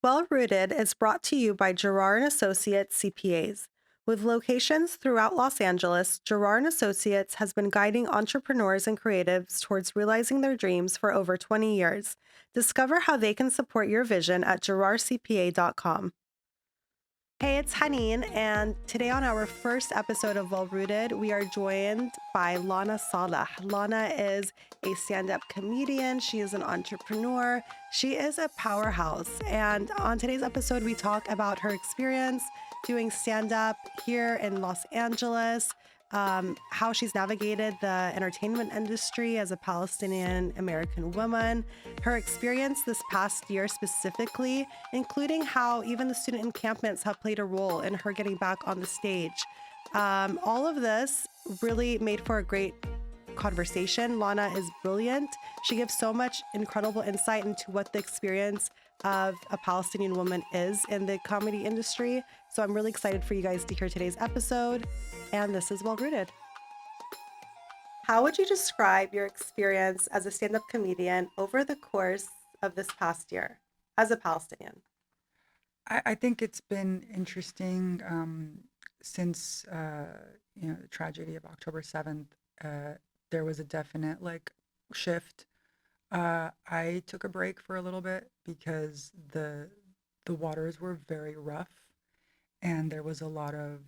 Well Rooted is brought to you by Gerard and Associates CPAs. With locations throughout Los Angeles, Gerard and Associates has been guiding entrepreneurs and creatives towards realizing their dreams for over 20 years. Discover how they can support your vision at gerardcpa.com. Hey, it's Haneen, and today on our first episode of Well Rooted, we are joined by Lana Salah. Lana is a stand-up comedian. She is an entrepreneur. She is a powerhouse. And on today's episode, we talk about her experience doing stand-up here in Los Angeles, how she's navigated the entertainment industry as a Palestinian American woman, her experience this past year specifically, including how even the student encampments have played a role in her getting back on the stage. All of this really made for a great conversation. Lana is brilliant. She gives so much incredible insight into what the experience of a Palestinian woman is in the comedy industry. So I'm really excited for you guys to hear today's episode. And this is Well Rooted. How would you describe your experience as a stand-up comedian over the course of this past year as a Palestinian? I think it's been interesting since the tragedy of October 7th. There was a definite shift. I took a break for a little bit because the waters were very rough, and there was a lot of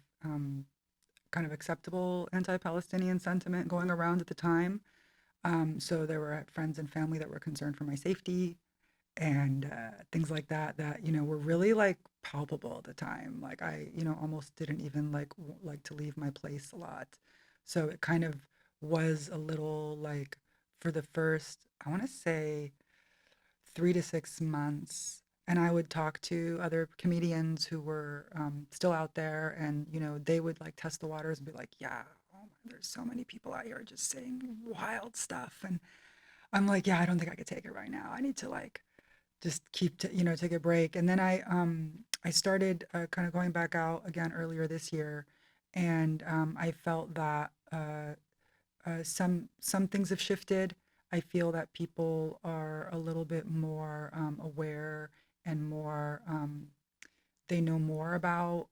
kind of acceptable anti-Palestinian sentiment going around at the time. So there were friends and family that were concerned for my safety and things like that were really like palpable at the time. Like I almost didn't even like to leave my place a lot. So it kind of was a little like for the first, I want to say, 3 to 6 months. And I would talk to other comedians who were still out there, and they would like test the waters and be like, yeah, oh my, there's so many people out here just saying wild stuff. And I'm like, yeah, I don't think I could take it right now. I need to like just take a break. And then I started kind of going back out again earlier this year, and I felt that some things have shifted. I feel that people are a little bit more aware and more they know more about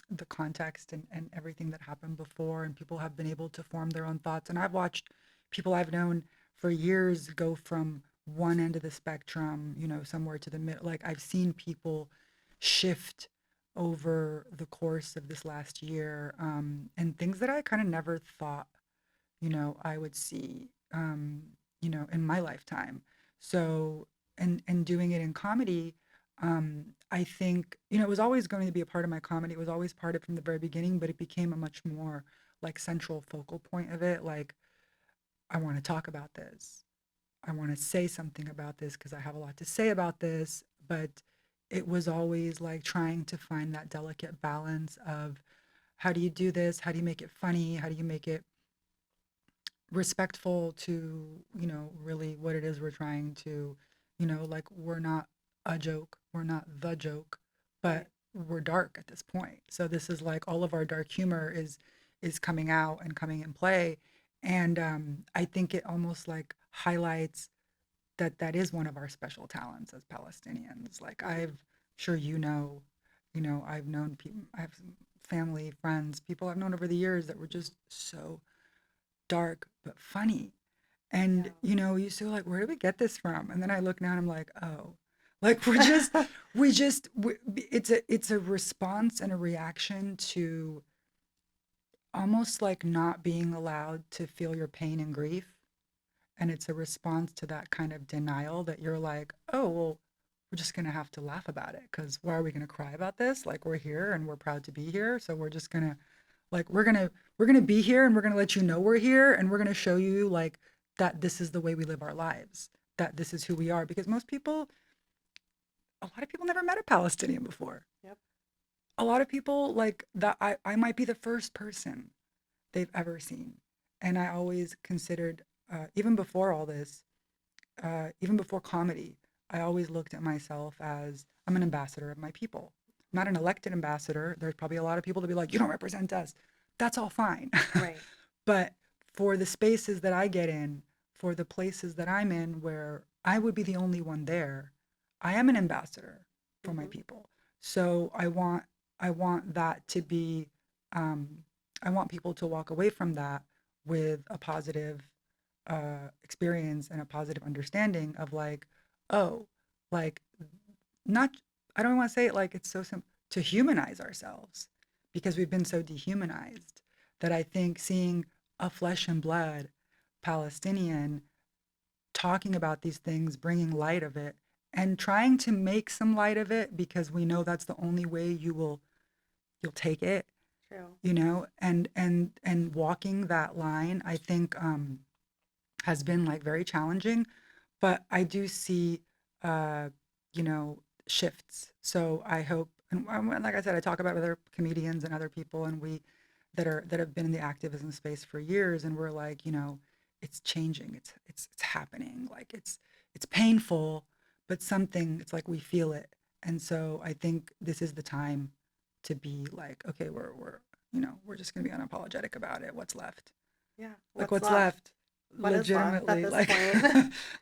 the context and everything that happened before, and people have been able to form their own thoughts. And I've watched people I've known for years go from one end of the spectrum, somewhere to the middle. Like I've seen people shift over the course of this last year, and things that I kind of never thought, I would see, in my lifetime. So, and doing it in comedy, I think, it was always going to be a part of my comedy. It was always part of it from the very beginning, but it became a much more like central focal point of it. Like, I want to talk about this. I want to say something about this because I have a lot to say about this. But it was always like trying to find that delicate balance of how do you do this? How do you make it funny? How do you make it respectful to, really what it is we're trying to, like we're not a joke, we're not the joke, but Right. we're dark at this point. So this is like all of our dark humor is coming out and coming in play. And I think it almost like highlights that that is one of our special talents as Palestinians. Like I've sure I've known people, I have some family, friends, people I've known over the years that were just so dark but funny. And Yeah. you still like, where did we get this from? And then I look now and I'm like, oh, like we just it's a response and a reaction to almost like not being allowed to feel your pain and grief. And it's a response to that kind of denial that you're like, oh, well, we're just going to have to laugh about it because why are we going to cry about this? Like we're here and we're proud to be here. So we're just going to like we're going to be here and we're going to let you know we're here and we're going to show you like that this is the way we live our lives, that this is who we are because a lot of people never met a Palestinian before. Yep. A lot of people like that I might be the first person they've ever seen. And I always considered even before all this, even before comedy, I always looked at myself as I'm an ambassador of my people. I'm not an elected ambassador. There's probably a lot of people to be like, you don't represent us. That's all fine. Right. But for the spaces that I get in, for the places that I'm in where I would be the only one there, I am an ambassador. for my Hmm. people. So I want that to be um, I want people to walk away from that with a positive experience and a positive understanding of like, oh, like not I don't want to say it like it's so simple to humanize ourselves because we've been so dehumanized that I think seeing a flesh and blood Palestinian talking about these things, bringing light of it, and trying to make some light of it because we know that's the only way you'll take it, True. and walking that line, I think has been like very challenging, but I do see uh, you know, shifts. So I hope, and like I said, I talk about other comedians and other people, and we that have been in the activism space for years, and we're like, it's changing, it's happening, like it's painful, but something, it's like we feel it, and so I think this is the time to be like, okay, we're just gonna be unapologetic about it. What's left? Yeah. Like What's what's left? left? What is left at Legitimately, this like point?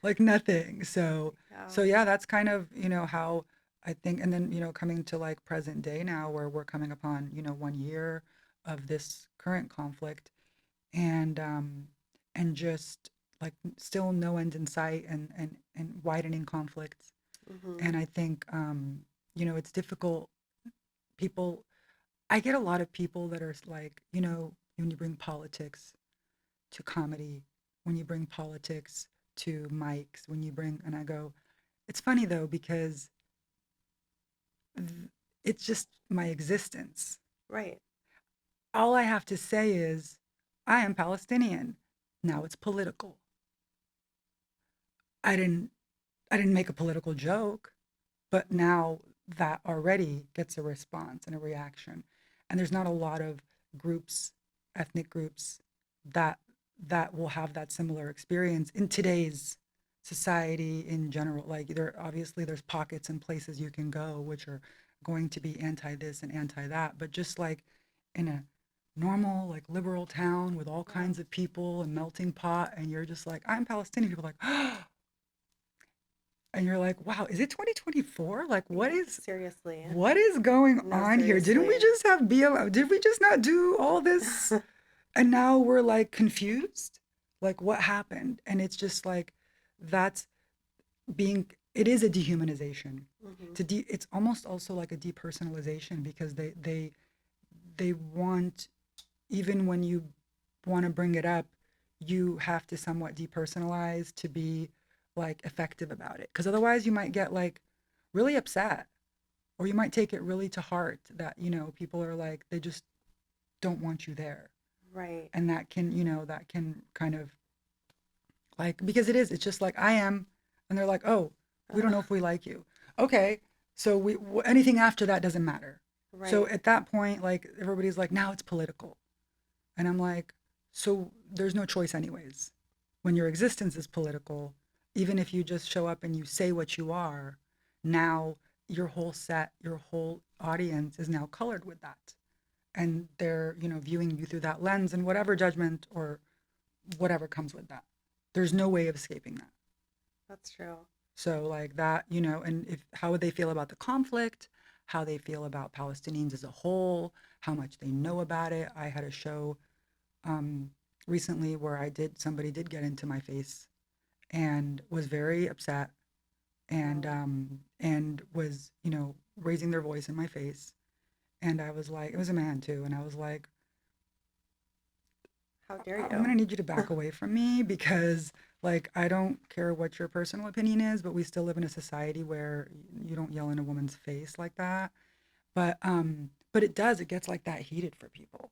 like nothing. So Yeah. yeah, that's kind of, how I think, and then, coming to like present day now where we're coming upon, 1 year of this current conflict, and just like still no end in sight, and widening conflicts. Hmm. And I think it's difficult. People I get a lot of people that are like, when you bring politics to comedy, when you bring politics to mics, and I go, it's funny though, because it's just my existence. Right. All I have to say is, I am Palestinian. Now it's political. I didn't, I didn't make a political joke, but now that already gets a response and a reaction. And there's not a lot of groups, ethnic groups, that that will have that similar experience in today's society in general. Like, there's pockets and places you can go which are going to be anti this and anti that, but just like in a normal, like, liberal town with all Yeah. kinds of people and melting pot, and you're just like, I'm Palestinian, people are like, and you're like, wow, is it 2024? Like, Yeah. Seriously. what is going No, on here? Didn't we seriously. just have BLM? Did we just not do all this? And now we're like confused. Like, what happened? And it's just like, that's it is a dehumanization. Hmm. It's almost also like a depersonalization, because they want, even when you want to bring it up, you have to somewhat depersonalize to be like effective about it. Because otherwise, you might get like really upset, or you might take it really to heart that, people are like, they just don't want you there. Right. And that can kind of, like, because it's just like, I am, and they're like, oh, we don't know if we like you. Okay, so anything after that doesn't matter. So Right. at that point, like, everybody's like, now it's political. And I'm like, so there's no choice anyways. When your existence is political, even if you just show up and you say what you are, now your whole audience is now colored with that. And they're, viewing you through that lens, and whatever judgment or whatever comes with that. There's no way of escaping that. That's true. So like that, and if how would they feel about the conflict, how they feel about Palestinians as a whole, how much they know about it. I had a show um, recently where somebody did get into my face and was very upset, and Oh, was, raising their voice in my face. And I was like, it was a man too, and I was like, how dare I'm you? gonna need you to back away from me, because like, I don't care what your personal opinion is, but we still live in a society where you don't yell in a woman's face like that. But it gets like that heated for people.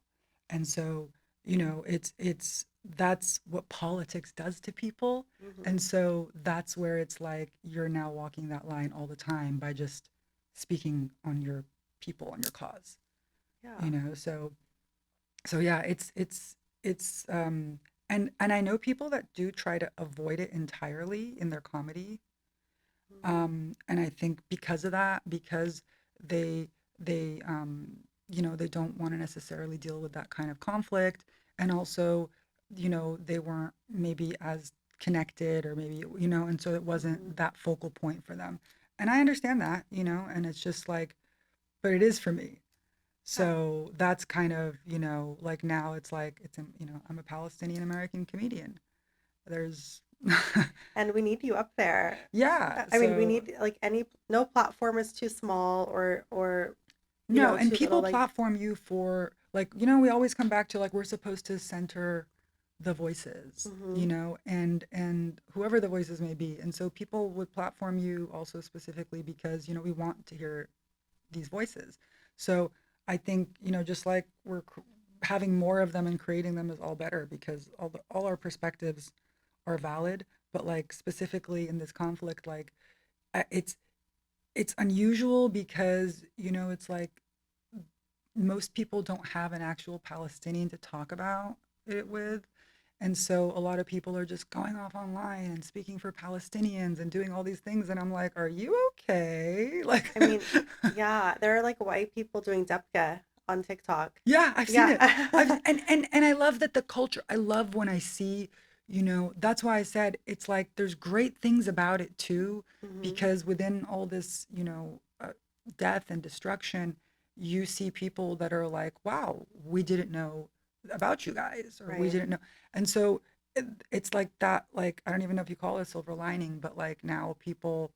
And so, it's that's what politics does to people. Hmm. And so that's where it's like, you're now walking that line all the time by just speaking on your people, on your cause. Yeah. So yeah, it's and I know people that do try to avoid it entirely in their comedy. Hmm. And I think because of that, because they they don't want to necessarily deal with that kind of conflict, and also, they weren't maybe as connected, or maybe, and so it Hmm. wasn't that focal point for them. and I understand that, and it's just like, but it is for me. Yeah. So that's kind of, like now it's like, I'm a Palestinian American comedian. There's, And we need you up there. yeah. I mean, we So, need like no platform is too small or no, and too little. people Like, platform you for, like, we always come back to, like, we're supposed to center the voices, hmm and whoever the voices may be. And so people would platform you also specifically because, we want to hear these voices. So I think, just like having more of them and creating them is all better, because all our perspectives are valid. But like specifically in this conflict, like, it's unusual because, it's like most people don't have an actual Palestinian to talk about it with. And so a lot of people are just going off online and speaking for Palestinians and doing all these things. And I'm like, are you okay? Like, I mean, yeah, there are like white people doing Depka on TikTok. yeah, I've seen it. Yeah. And I love that the culture, I love when I see, that's why I said it's like there's great things about it too, hmm because within all this, death and destruction, you see people that are like, wow, we didn't know about you guys, or we Right. didn't know. And so it's like that, like, I don't even know if you call it a silver lining, but like now people,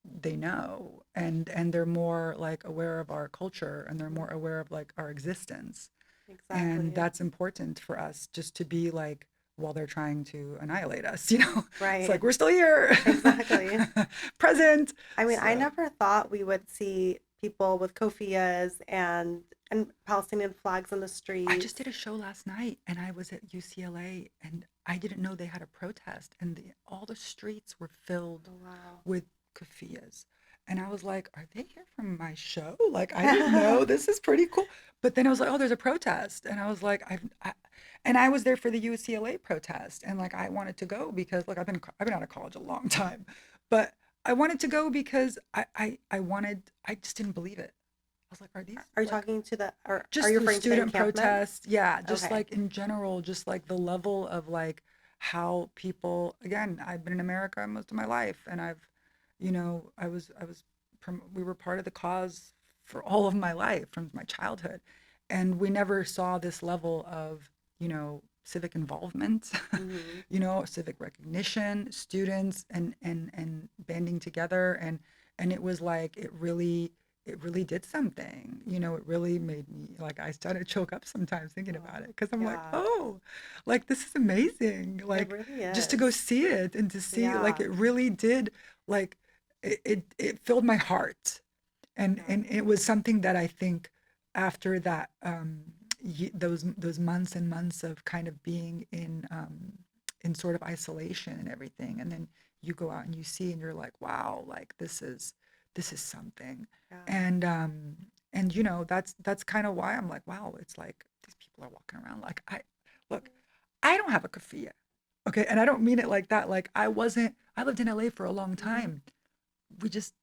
they know, and they're more like aware of our culture, and they're Mhm. more aware of like our existence. And Exactly. that's important for us, just to be like, while they're trying to annihilate us, it's like Right. we're still here. Exactly. Present. I mean, I So never thought we would see people with kofiyas and Palestinian flags in the I just streets. did a show last night, and I was at UCLA, and I didn't know they had a protest, and all the streets were filled Oh, wow. with keffiyehs. And I was like, are they here from my show? Like, I didn't know. This is pretty cool. But then I was like, oh, there's a protest. And I was like, and I was there for the UCLA protest. And like, I wanted to go because, like, I've been out of college a long time, but I wanted to go because I just didn't believe it. I was like, are these Are you like talking to or are just you the referring to the student encampment? protests? Yeah, just Okay. like in general, just like the level of like how people, again, I've been in America most of my life, and we were part of the cause for all of my life from my childhood. And we never saw this level of, civic involvement, hmm civic recognition, students and banding together. And it was like, it really did something. It really made me, like, I started to choke up sometimes thinking about it, Oh, because I'm like, yeah. oh, like, this is amazing. It Like, really just to go is. see it and to see, like, Yeah. it really did, like, it filled my heart. and Yeah. and it was something that I think, after that, those months and months of kind of being in sort of isolation and everything, and then you go out and you see, and you're like, wow, like, this is something. Yeah. And that's kind of why I'm like, wow, it's like these people are walking around like, look, I don't have a kafia. Okay, and I don't mean it like that. Like, I lived in LA for a long hmm time. We just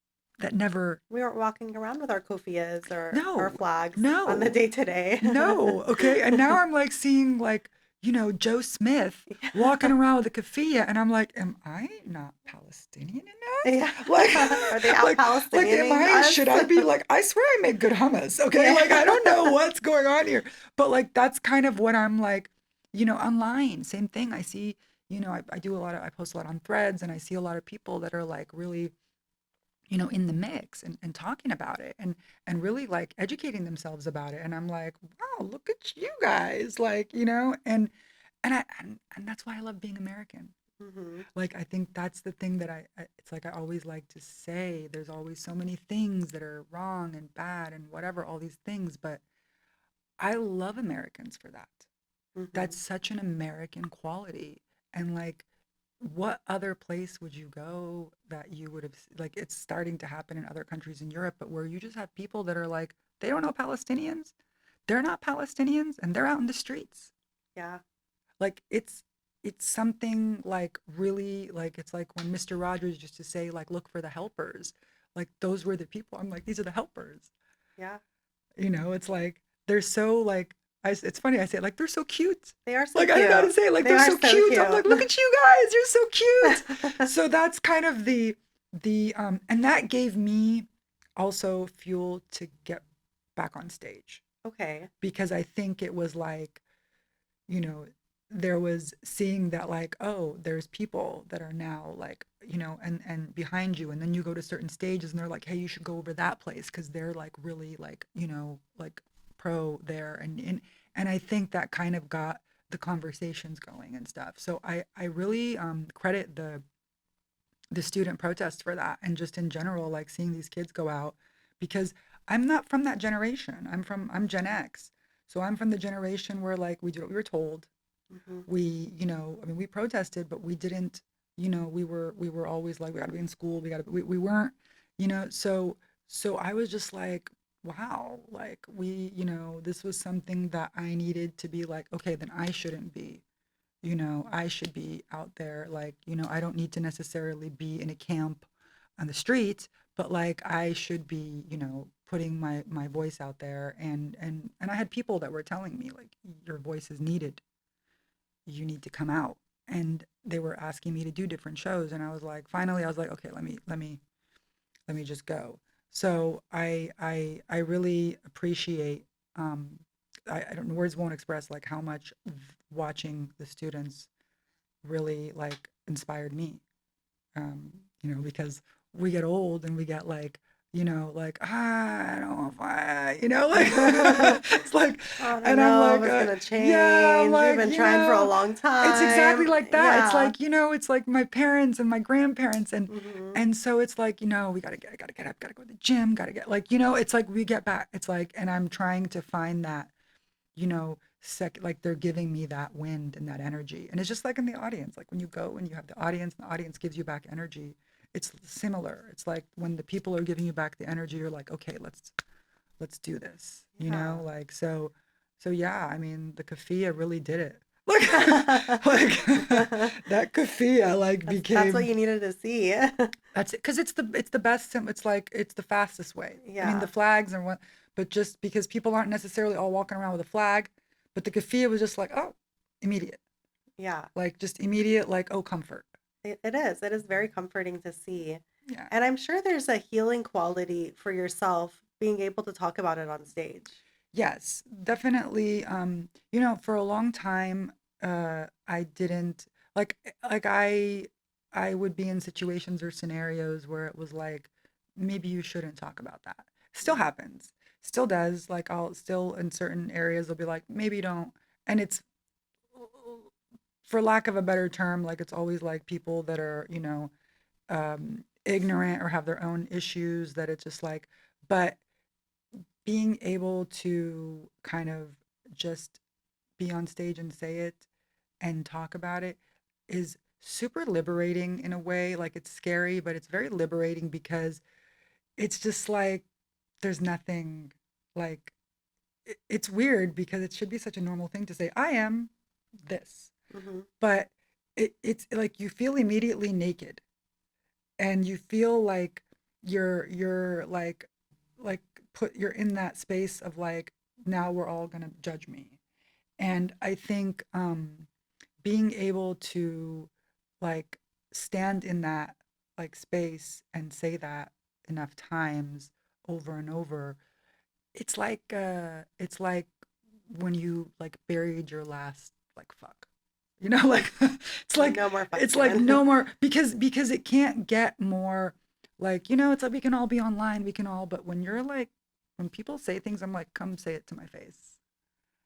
that never We weren't walking around with our kofiyas or our No, flags on the no, day to day. no. Okay. And now I'm like seeing, like, Joe Smith walking Yeah. around with a keffiyeh, and I'm like, am I not Palestinian Yeah. enough? Like, Are they out am Palestinianing I, us? should I be like, I swear I make good hummus. Okay. Like, I don't know Yeah. what's going on here. But like, that's kind of what I'm like, online. Same thing. I see, I post a lot on threads, and I see a lot of people that are like really, in the mix, and talking about it, and really like educating themselves about it. And I'm like, wow, look at you guys, like, and that's why I love being American. hmm Like, I think that's the thing that it's like I always like to say, there's always so many things that are wrong and bad and whatever, all these things, but I love Americans for that. That's hmm such an American quality. And like, what other place would you go that you would have, like, it's starting to happen in other countries in Europe, but where you just have people that are like, they don't know Palestinians, they're not Palestinians, and they're out in the streets. Yeah. Like, it's something like, really, like, it's like when Mr. Rogers used to say, like, look for the helpers. Like, those were the people. I'm like, these are the helpers. Yeah. It's like, they're so like, it's funny, I say it, like, they're so cute. They are so Like, I don't know how to cute. say it, like, They they're are so so cute. I'm like, cute. look at you guys, you're so cute. So that's kind of the And that gave me also fuel to get back on stage, Okay. because I think it was like, you know, there was seeing that, like, oh, there's people that are now like, and behind you, and then you go to certain stages and they're like, hey, you should go over that place because they're like really like, like pro there, and I think that kind of got the conversations going and stuff. So I really credit the student protests for that, and just in general, like seeing these kids go out, because I'm not from that generation. I'm Gen X. So I'm from the generation where like we did what we were told. Hmm. We, I mean, we protested, but we didn't, we were always like, we gotta be in school, we weren't, so I was just like, wow, like this was something that I needed to be like, okay, then I shouldn't be, I should be out there, like, I don't need to necessarily be in a camp on the streets, but like I should be, putting my voice out there, and I had people that were telling me like, your voice is needed, you need to come out, and they were asking me to do different shows, and I was like, finally, I was like, okay, let me just go. So I really appreciate, um I don't, words won't express like how much watching the students really like inspired me. Because we get old and we get like, like, I don't know if like it's like, I don't and I'm know if like, it's gonna yeah, I'm change. We've like, been trying for a long it's exactly time. like that. It's Yeah. like, it's like my parents and my grandparents, and Hmm. and so it's like, gotta get up, gotta go to the gym, gotta get like, it's like we get back. It's like, and I'm trying to find that, like they're giving me that wind and that energy. And it's just like in the audience, like when you go and you have the audience and the audience gives you back energy, it's similar. It's like when the people are giving you back the energy, you're like, okay, let's do this, Yeah. like, so yeah, I mean, the kafia really did it. Like, like that kafia like That's what became, you needed to see. that's it, because it's the best it's like it's the fastest way. I mean, the Yeah. flags and what, but just because people aren't necessarily all walking around with a flag, but the kafia was just like, oh, immediate, Yeah. like just immediate, like, oh, comfort. It is. It is very comforting to see. Yeah. And I'm sure there's a healing quality for yourself being able to talk about it on stage. Yes, definitely. For a long time, I didn't like I would be in situations or scenarios where it was like, maybe you shouldn't talk about that. Still Yeah. happens, still does. Like, I'll still in certain areas, they'll be like, maybe don't. And it's, for lack of a better term, like it's always like people that are, ignorant or have their own issues, that it's just like, but being able to kind of just be on stage and say it and talk about it is super liberating in a way. Like, it's scary, but it's very liberating, because it's just like there's nothing, like, it's weird because it should be such a normal thing to say, I am this, Hmm. but it's like you feel immediately naked, and you feel like you're like you're in that space of like, now we're all gonna judge me. And I think being able to like stand in that like space and say that enough times over and over, it's like when you like buried your last like fuck, like it's like No more it's like no fucking. more, because it can't get more, like, it's like we can all be online, we can all, but when you're like, when people say things, I'm like, come say it to my face,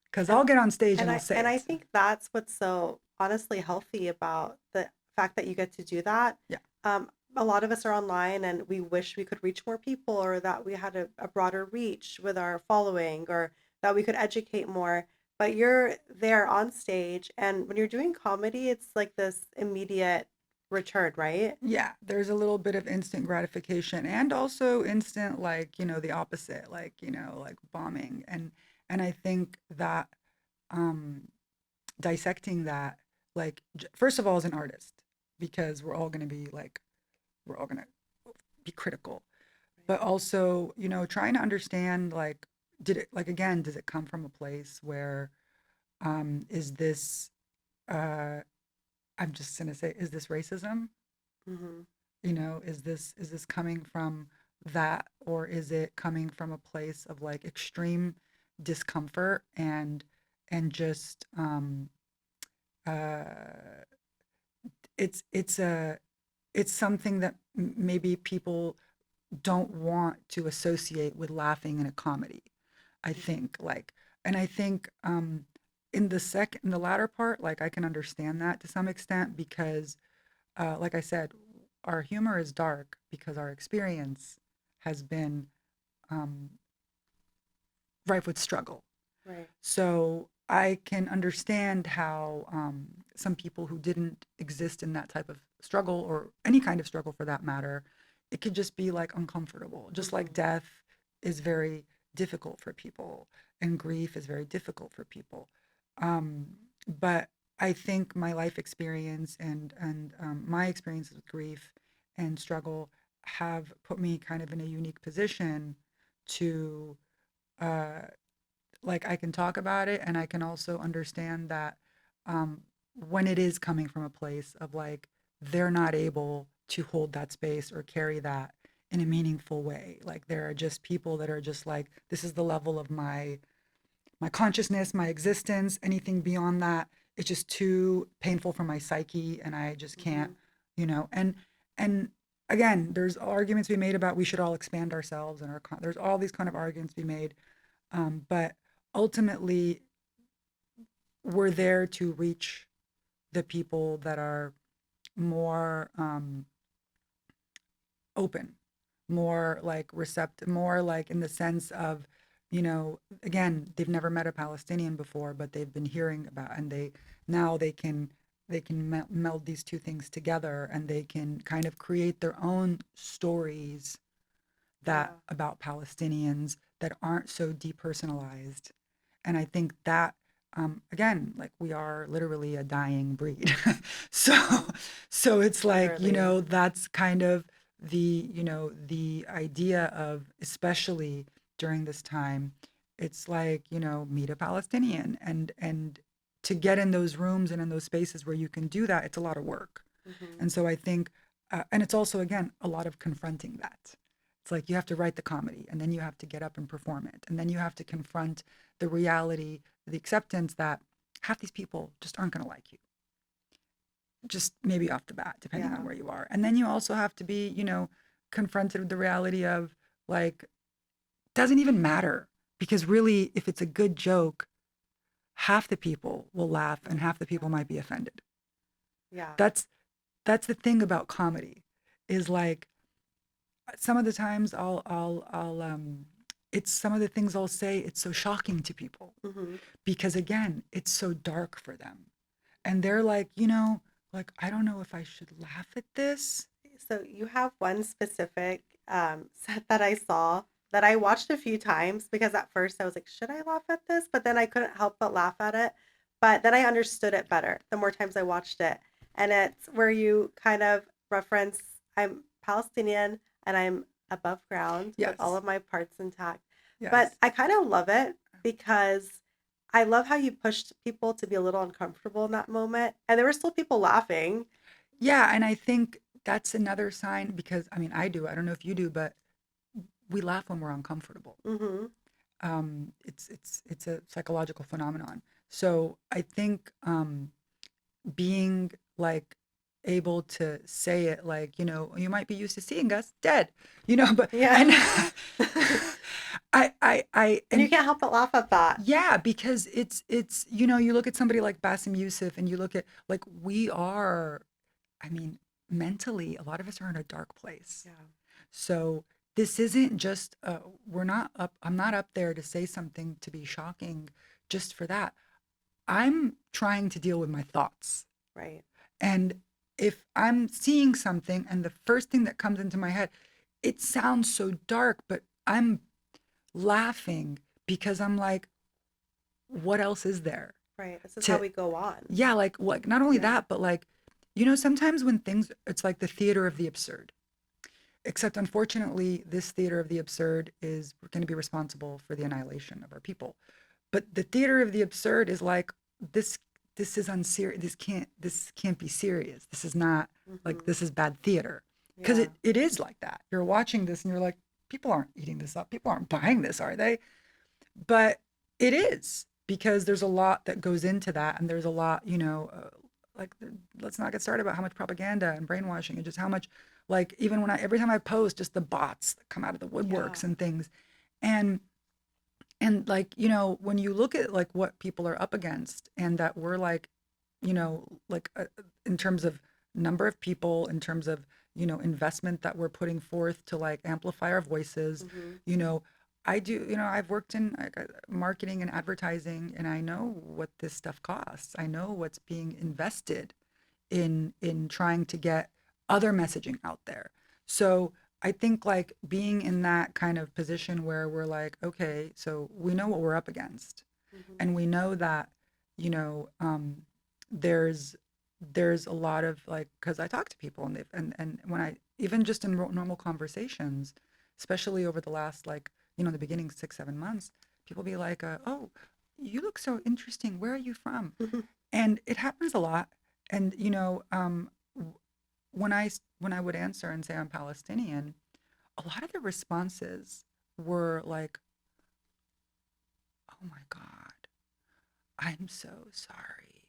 because and I'll get on stage and and I'll I say and I it. think that's what's so honestly healthy about the fact that you get to do that. Yeah. Um, a lot of us are online and we wish we could reach more people or that we had a broader reach with our following or that we could educate more. But you're there on stage, and when you're doing comedy, it's like this immediate return, right? Yeah, there's a little bit of instant gratification, and also instant, like, the opposite, like, like bombing. And I think that um dissecting that, like, first of all, as an artist, because we're all going to be like, we're all going to be critical, but also, trying to understand, like, did it, like, again, does it come from a place where is this uh I'm just going to say, is this racism? Mm-hmm. is this coming from that, or is it coming from a place of like extreme discomfort and just uh it's a it's something that maybe people don't want to associate with laughing in a comedy. I think like, and I think in the latter part, like I can understand that to some extent because like I said, our humor is dark because our experience has been um, rife with struggle. Right. So I can understand how some people who didn't exist in that type of struggle or any kind of struggle for that matter, it could just be like uncomfortable. Just like Hmm. death is very difficult for people and grief is very difficult for people. Um, but I think my life experience and my experiences with grief and struggle have put me kind of in a unique position to uh, like I can talk about it and I can also understand that um, when it is coming from a place of like they're not able to hold that space or carry that in a meaningful way. Like there are just people that are just like this is the level of my consciousness, my existence, anything beyond that it's just too painful for my psyche and I just can't, Hmm. and again, there's arguments to be made about we should all expand ourselves and there's all these kind of arguments to be made but ultimately, we're there to reach the people that are more open, more like receptive, more like in the sense of, again, they've never met a Palestinian before, but they've been hearing about, and now they can meld these two things together, and they can kind of create their own stories that Yeah. about Palestinians that aren't so depersonalized. And I think that again, like we are literally a dying breed. so Hmm. so it's like, Literally. that's kind of the idea of especially during this time, it's like, meet a Palestinian and to get in those rooms and in those spaces where you can do that, it's a lot of work. Hmm. And so I think, and it's also, again, a lot of confronting that. It's like you have to write the comedy and then you have to get up and perform it. And then you have to confront the reality, the acceptance that half these people just aren't going to like you, just maybe off the bat, depending on Yeah. where you are. And then you also have to be, confronted with the reality of like, doesn't even matter because really, if it's a good joke, half the people will laugh and half the people might be offended. Yeah. That's that's the thing about comedy is like some of the times I'll it's some of the things I'll say it's so shocking to people Hmm. because again it's so dark for them and they're like like I don't know if I should laugh at this. So you have one specific set that I saw that I watched a few times because at first I was like, should I laugh at this? But then I couldn't help but laugh at it. But then I understood it better the more times I watched it. And it's where you kind of reference I'm Palestinian and I'm above ground with all Yes, of my parts intact. But yes, I kind of love it because I love how you pushed people to be a little uncomfortable in that moment. And there were still people laughing. yeah, and I think that's another sign because I mean I don't know if you do, but we laugh when we're uncomfortable. Hmm. It's a psychological phenomenon. So I think being like able to say it like you might be used to seeing us dead but Yeah. and I And you and can't help but laugh at that. yeah because it's you look at somebody like Bassem Youssef and you look at like we are I mean mentally a lot of us are in a dark place. Yeah. So this isn't just we're not up I'm not up there to say something to be shocking just for that. I'm trying to deal with my thoughts. Right. And if I'm seeing something and the first thing that comes into my head, it sounds so dark, but I'm laughing because I'm like, what else is there? Right. This is how To we go on. yeah, like not only Yeah. that, but like, sometimes when things it's like the theater of the absurd. Except unfortunately, this theater of the absurd is going to be responsible for the annihilation of our people. But the theater of the absurd is like this this is unserious. This can't be serious. This is not like Hmm. this is bad theater. because Yeah. it is like that. You're watching this and you're like, people aren't eating this up. People aren't buying this, are they? But it is because there's a lot that goes into that, and there's a lot, like let's not get started about how much propaganda and brainwashing and just how much, like, even when I every time I post, just the bots that come out of the Yeah. woodworks and things, and like, when you look at like what people are up against, and that we're like, like, in terms of number of people, in terms of, investment that we're putting forth to like amplify our voices, Hmm. you know, I do, I've worked in like, marketing and advertising, and I know what this stuff costs. I know what's being invested in trying to get other messaging out there. So I think like being in that kind of position where we're like, okay, so we know what we're up against, Hmm. and we know that, you know, um, there's there's a lot of like, because I talk to people, and and when I even just in normal conversations, especially over the last, like, the beginning 6 7 months, people be like, oh, you look so interesting, where are you from? And it happens a lot. And when I would answer and say I'm Palestinian, a lot of the responses were like, "Oh my God, I'm so sorry.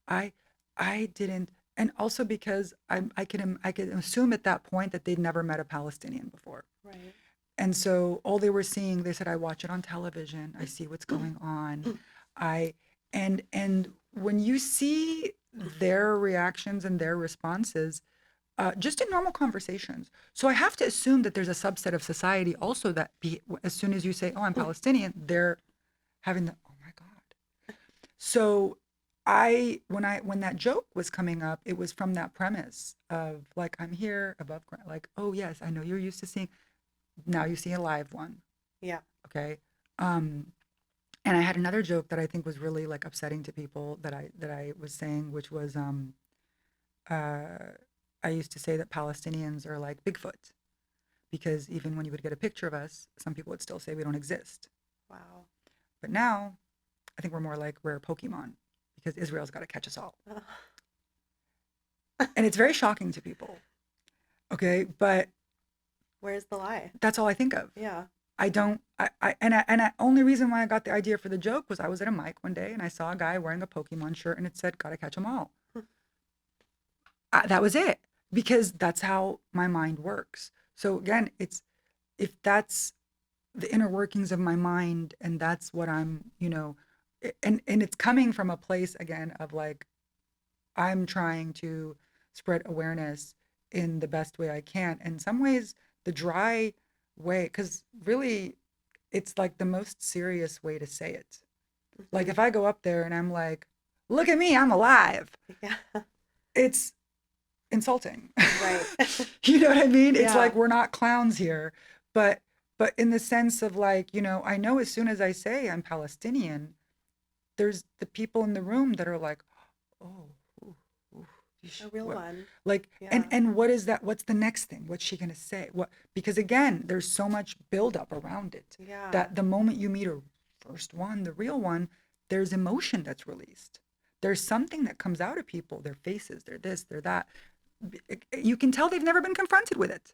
I I didn't." And also because I could assume at that point that they'd never met a Palestinian before. Right. And so all they were seeing, they said, I watch it on television. I see what's going on. I and when you see their reactions and their responses, just in normal conversations. So I have to assume that there's a subset of society also that as soon as you say, "Oh, I'm Palestinian," they're having the, "Oh my God." So when that joke was coming up, it was from that premise of like, I'm here above ground, like, oh yes, I know you're used to seeing, now you see a live one, Yeah. okay? Um, and I had another joke that I think was really like upsetting to people that I was saying, which was uh, I used to say that Palestinians are like Bigfoot, because even when you would get a picture of us, some people would still say we don't exist. Wow. But now I think we're more like rare Pokemon, because Israel's got to catch us all. And it's very shocking to people. Okay. But Where's the lie? that's all I think of. Yeah. I don't, I only reason why I got the idea for the joke was I was at a mic one day and I saw a guy wearing a Pokemon shirt and it said, gotta catch them all. That was it, because that's how my mind works. So again, if that's the inner workings of my mind, and that's what I'm, and it's coming from a place again of like, I'm trying to spread awareness in the best way I can. In some ways, the dry way, because really, it's like the most serious way to say it. Like Hmm. if I go up there and I'm like, look at me, I'm alive, Yeah. it's insulting. Right. You know what I mean? It's Yeah. like we're not clowns here, but in the sense of like, I know as soon as I say I'm Palestinian, there's the people in the room that are like, oh, ooh, ooh, A real what, one. like, Yeah. and what is that? What's the next thing? What's she gonna say? What? Because again, there's so much buildup around it Yeah. that the moment you meet a first one, the real one, there's emotion that's released. There's something that comes out of people, their faces, they're this, they're that. You can tell they've never been confronted with it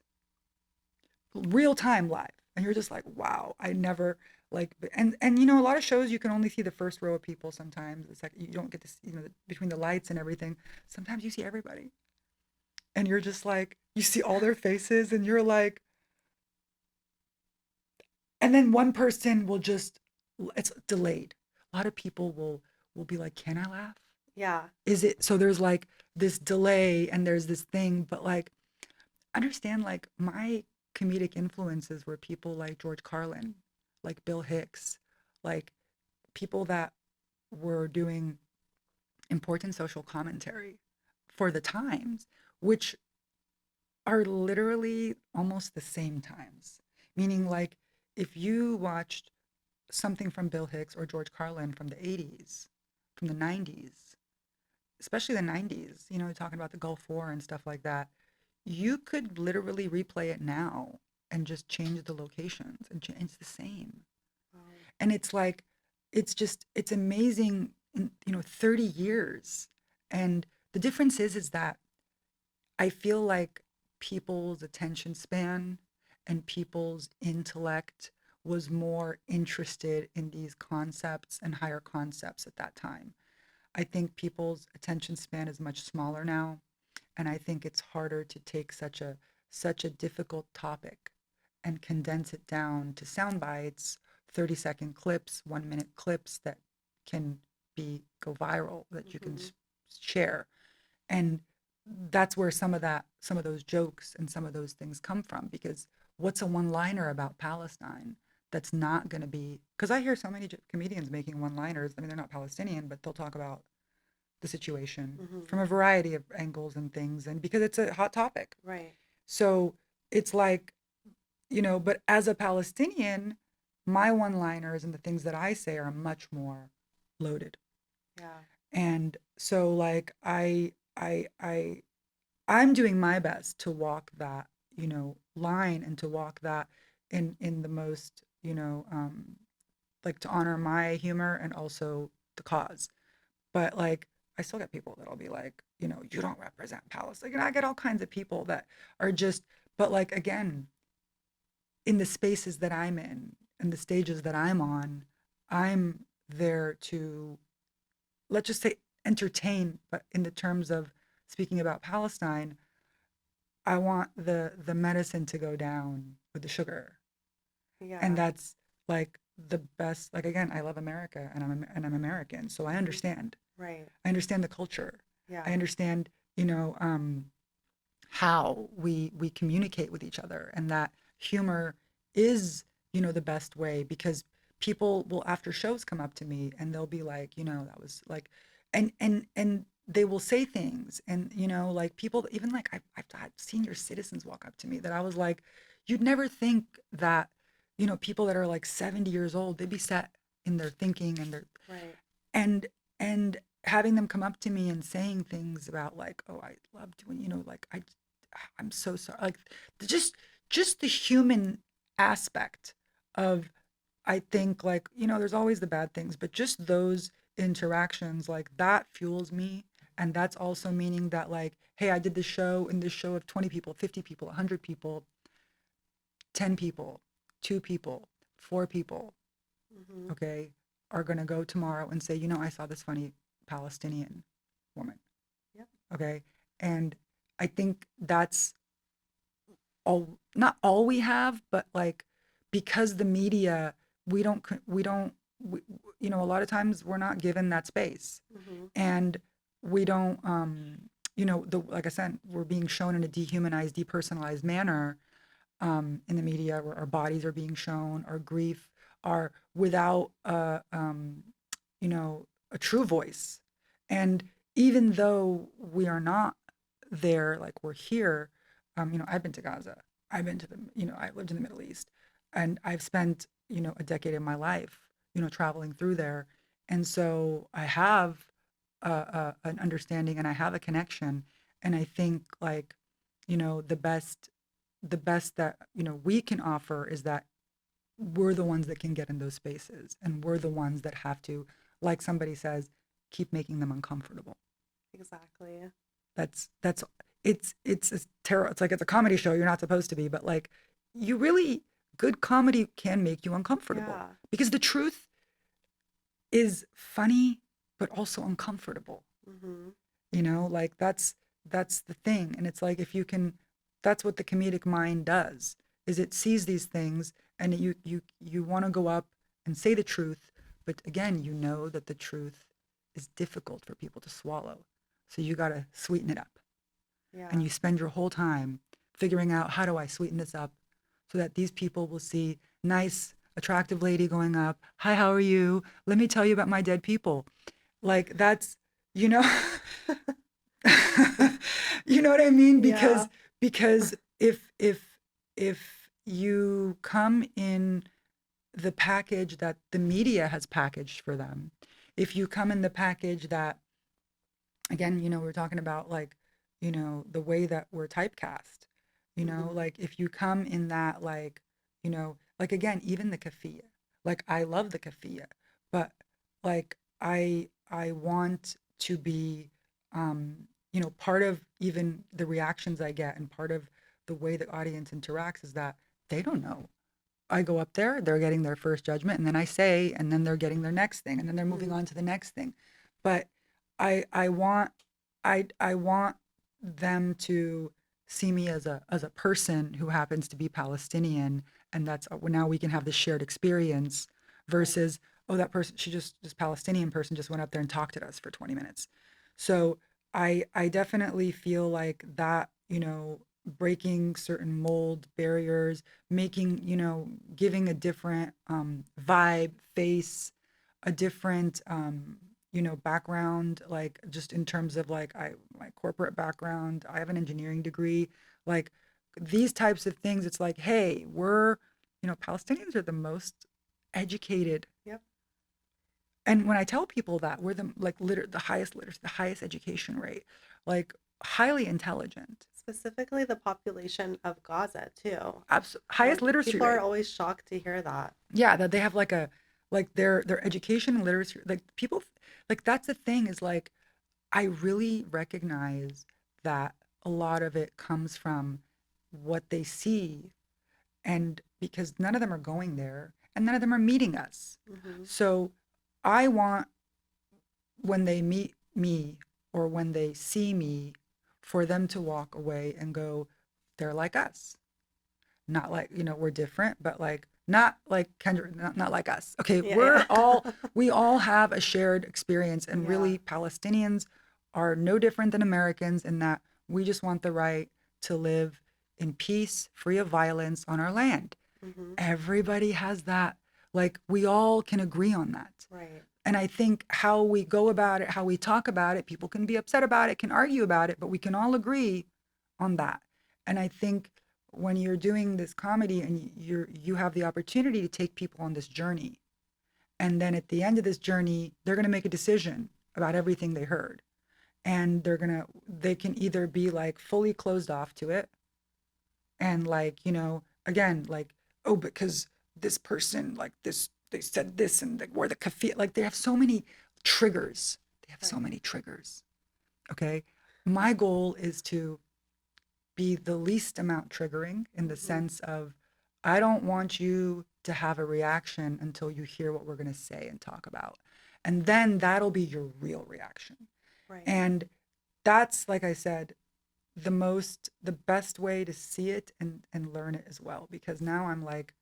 real time live, and you're just like, wow, I never, like, and a lot of shows you can only see the first row of people. Sometimes it's like you don't get to see, between the lights and everything, sometimes you see everybody, and you're just like, you see all their faces and you're like, and then one person will just, it's delayed. A lot of people will be like, can I laugh? Yeah. Is it, so there's like this delay and there's this thing, but like, understand, like, my comedic influences were people like George Carlin, like Bill Hicks, like people that were doing important social commentary for the times, which are literally almost the same times. Meaning, like, if you watched something from Bill Hicks or George Carlin from the 80s, from the 90s, especially the 90s, talking about the Gulf War and stuff like that, you could literally replay it now and just change the locations and it's the same. Wow. And it's like, it's amazing in, 30 years. And the difference is that I feel like people's attention span and people's intellect was more interested in these concepts and higher concepts at that time. I think people's attention span is much smaller now, and I think it's harder to take such a difficult topic and condense it down to sound bites, 30-second clips, 1-minute clips that can be go viral, that you can Mm-hmm. share. And that's where some of those jokes and some of those things come from, because what's a one-liner about Palestine that's not going to be, because I hear so many comedians making one-liners. I mean, they're not Palestinian, but they'll talk about the situation Mm-hmm. from a variety of angles and things, and because it's a hot topic. Right. So it's like, but as a Palestinian, my one-liners and the things that I say are much more loaded. Yeah. And so like I'm doing my best to walk that, line, and to walk that in the most, like, to honor my humor and also the cause. But like, I still get people that'll be like, you don't represent Palestine. Like, and I get all kinds of people that are just, but like, again, in the spaces that I'm in and the stages that I'm on, I'm there to, let's just say, entertain. But in the terms of speaking about Palestine, I want the medicine to go down with the sugar. And Yeah. that's like the best. Like, again, I love America, and I'm American, so I Mm-hmm. understand. Right. I understand the culture. I Yeah. understand, how we communicate with each other, and that humor is, the best way, because people will, after shows, come up to me and they'll be like, that was like, and they will say things, and like, people, even like, I've had senior citizens walk up to me that I was like, you'd never think that, people that are like 70 years old, they'd be set in their thinking and their, Right. and and having them come up to me and saying things about like, oh, I loved when, like, I'm so sorry, like, just the human aspect of, I think, like, there's always the bad things, but just those interactions, like, that fuels me. And that's also meaning that, like, hey, I did this show of 20 people, 50 people, 100 people, 10 people, 2 people, 4 people, Mm-hmm. okay, are going to go tomorrow and say, I saw this funny Palestinian woman. Yep. Okay. And I think that's all, not all we have, but like, because the media, we don't, we, a lot of times we're not given that space. Mm-hmm. And we don't, like I said, we're being shown in a dehumanized, depersonalized manner, in the media, where our bodies are being shown, our grief, are without a true voice. And even though we are not there, like, we're here, I've been to Gaza, I've been to I lived in the Middle East, and I've spent, a decade of my life, traveling through there. And so I have an understanding, and I have a connection. And I think, like, the best that, we can offer is that we're the ones that can get in those spaces, and we're the ones that have to, like somebody says, keep making them uncomfortable. Exactly. That's it's a terror. It's like, it's a comedy show, you're not supposed to be, but like, you really, good comedy can make you uncomfortable, Yeah. because the truth is funny but also uncomfortable. Mm-hmm. Like, that's the thing. And it's like, if you can, that's what the comedic mind does, is it sees these things, and you want to go up and say the truth, but again, that the truth is difficult for people to swallow, so you got to sweeten it up. And Yeah. you spend your whole time figuring out, how do I sweeten this up so that these people will see nice, attractive lady going up, hi, how are you, let me tell you about my dead people. Like, that's, you know you know what I mean? Yeah. Because if you come in the package that the media has packaged for them, if you come in the package that, again, we're talking about, like, the way that we're typecast, Mm-hmm. like, if you come in that, like, again, even the kafia, like, I love the kafia, but like, I want to be, part of even the reactions I get, and part of the way the audience interacts is that they don't know. I go up there, they're getting their first judgment, and then I say, and then they're getting their next thing, and then they're moving Mm. on to the next thing. But I want I want them to see me as a person who happens to be Palestinian, and that's now we can have this shared experience Right. versus, oh, that person, she just this Palestinian person just went up there and talked to us for 20 minutes. So I definitely feel like that, breaking certain mold barriers, making, giving a different vibe, face, a different background, like just in terms of like my corporate background, I have an engineering degree, like these types of things, it's like, hey, we're, Palestinians are the most educated. Yep. And when I tell people that we're the like the highest literacy, the highest education rate, like highly intelligent, Specifically the population of Gaza too. highest literacy People are rate. always shocked to hear that. Yeah, that they have like their education and literacy, like people, like that's the thing is like I really recognize that a lot of it comes from what they see, and because none of them are going there and none of them are meeting us. Hmm. So I want, when they meet me or when they see me, for them to walk away and go, they're like us. Not like, we're different, but like, not like Kendra, not like us. Okay, Yeah, yeah. we all have a shared experience, and Yeah. really, Palestinians are no different than Americans in that we just want the right to live in peace, free of violence on our land. Hmm. Everybody has that. Like, we all can agree on that. Right. And I think how we go about it, how we talk about it, people can be upset about it, can argue about it, but we can all agree on that. And I think when you're doing this comedy and you have the opportunity to take people on this journey, and then at the end of this journey, they're going to make a decision about everything they heard. And they can either be like fully closed off to it, and like, again, like, oh, because this person, like this, they said this, and like, where the cafe, like they have so many triggers. They have so Right. many triggers. Okay. My goal is to be the least amount triggering, in the Hmm. sense of, I don't want you to have a reaction until you hear what we're going to say and talk about. And then that'll be your real reaction. Right. And that's, like I said, the best way to see it and learn it as well, because now I'm like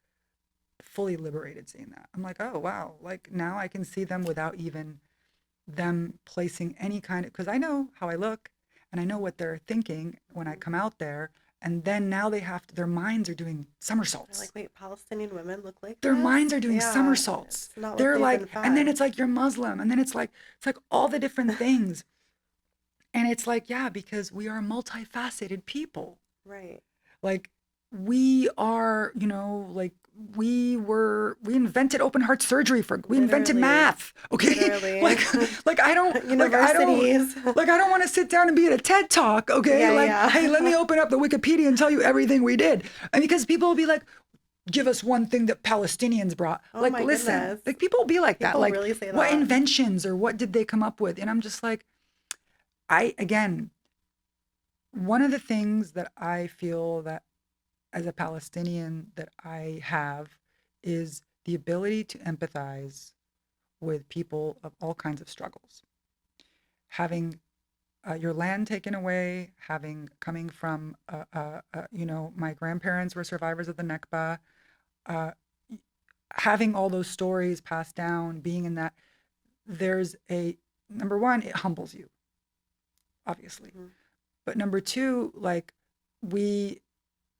fully liberated seeing that. I'm like, oh wow, like now I can see them without even them placing any kind of, because I know how I look and I know what they're thinking when I Hmm. come out there. And then now they have to, their minds are doing They're like, somersaults. wait, Palestinian women look like Their this? minds are doing Yeah, somersaults. it's not what They're they've been like, and then fed. it's like you're Muslim, and then it's like all the different things. And it's like, yeah, because we are multifaceted people. Right. Like, we are, like, we invented open heart surgery, we invented Literally. math. Okay. Literally. like I don't Universities. like I don't want to sit down and be at a TED talk. Okay. Yeah, Like, hey, let yeah. me open up the Wikipedia and tell you everything we did. And because people will be like, give us one thing that Palestinians brought. Oh Like, my listen, goodness. like people will be like that. People Like, really say what that. inventions or what did they come up with? And I'm just like, again, one of the things that I feel that as a Palestinian that I have is the ability to empathize with people of all kinds of struggles. Having your land taken away, coming from, my grandparents were survivors of the Nakba, uh, having all those stories passed down, being in that, there's a, number one, it humbles you, obviously. Hmm. But number two, like, we,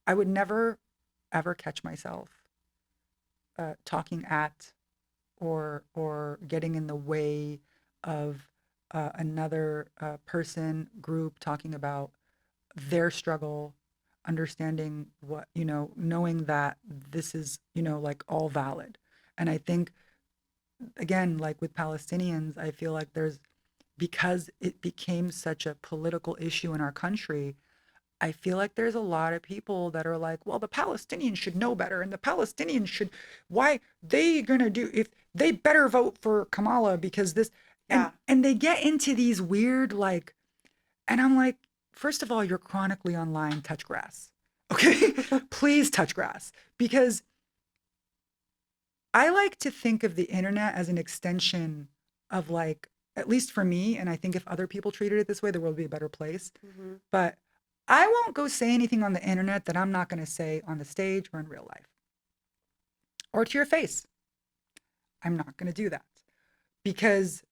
I would never ever catch myself talking at or getting in the way of another person, group, talking about their struggle, understanding what, knowing that this is, like all valid. And I think, again, like with Palestinians, I feel like there's, because it became such a political issue in our country, I feel like there's a lot of people that are like, well, the Palestinians should know better, and the Palestinians should, why they gonna do, if they better vote for Kamala because this, and Yeah. they get into these weird, like, and I'm like, first of all, you're chronically online, touch grass. Okay? Please touch grass. Because I like to think of the internet as an extension of like, at least for me, and I think if other people treated it this way, the world would be a better place. Hmm. But I won't go say anything on the internet that I'm not going to say on the stage or in real life or to your face. I'm not going to do that because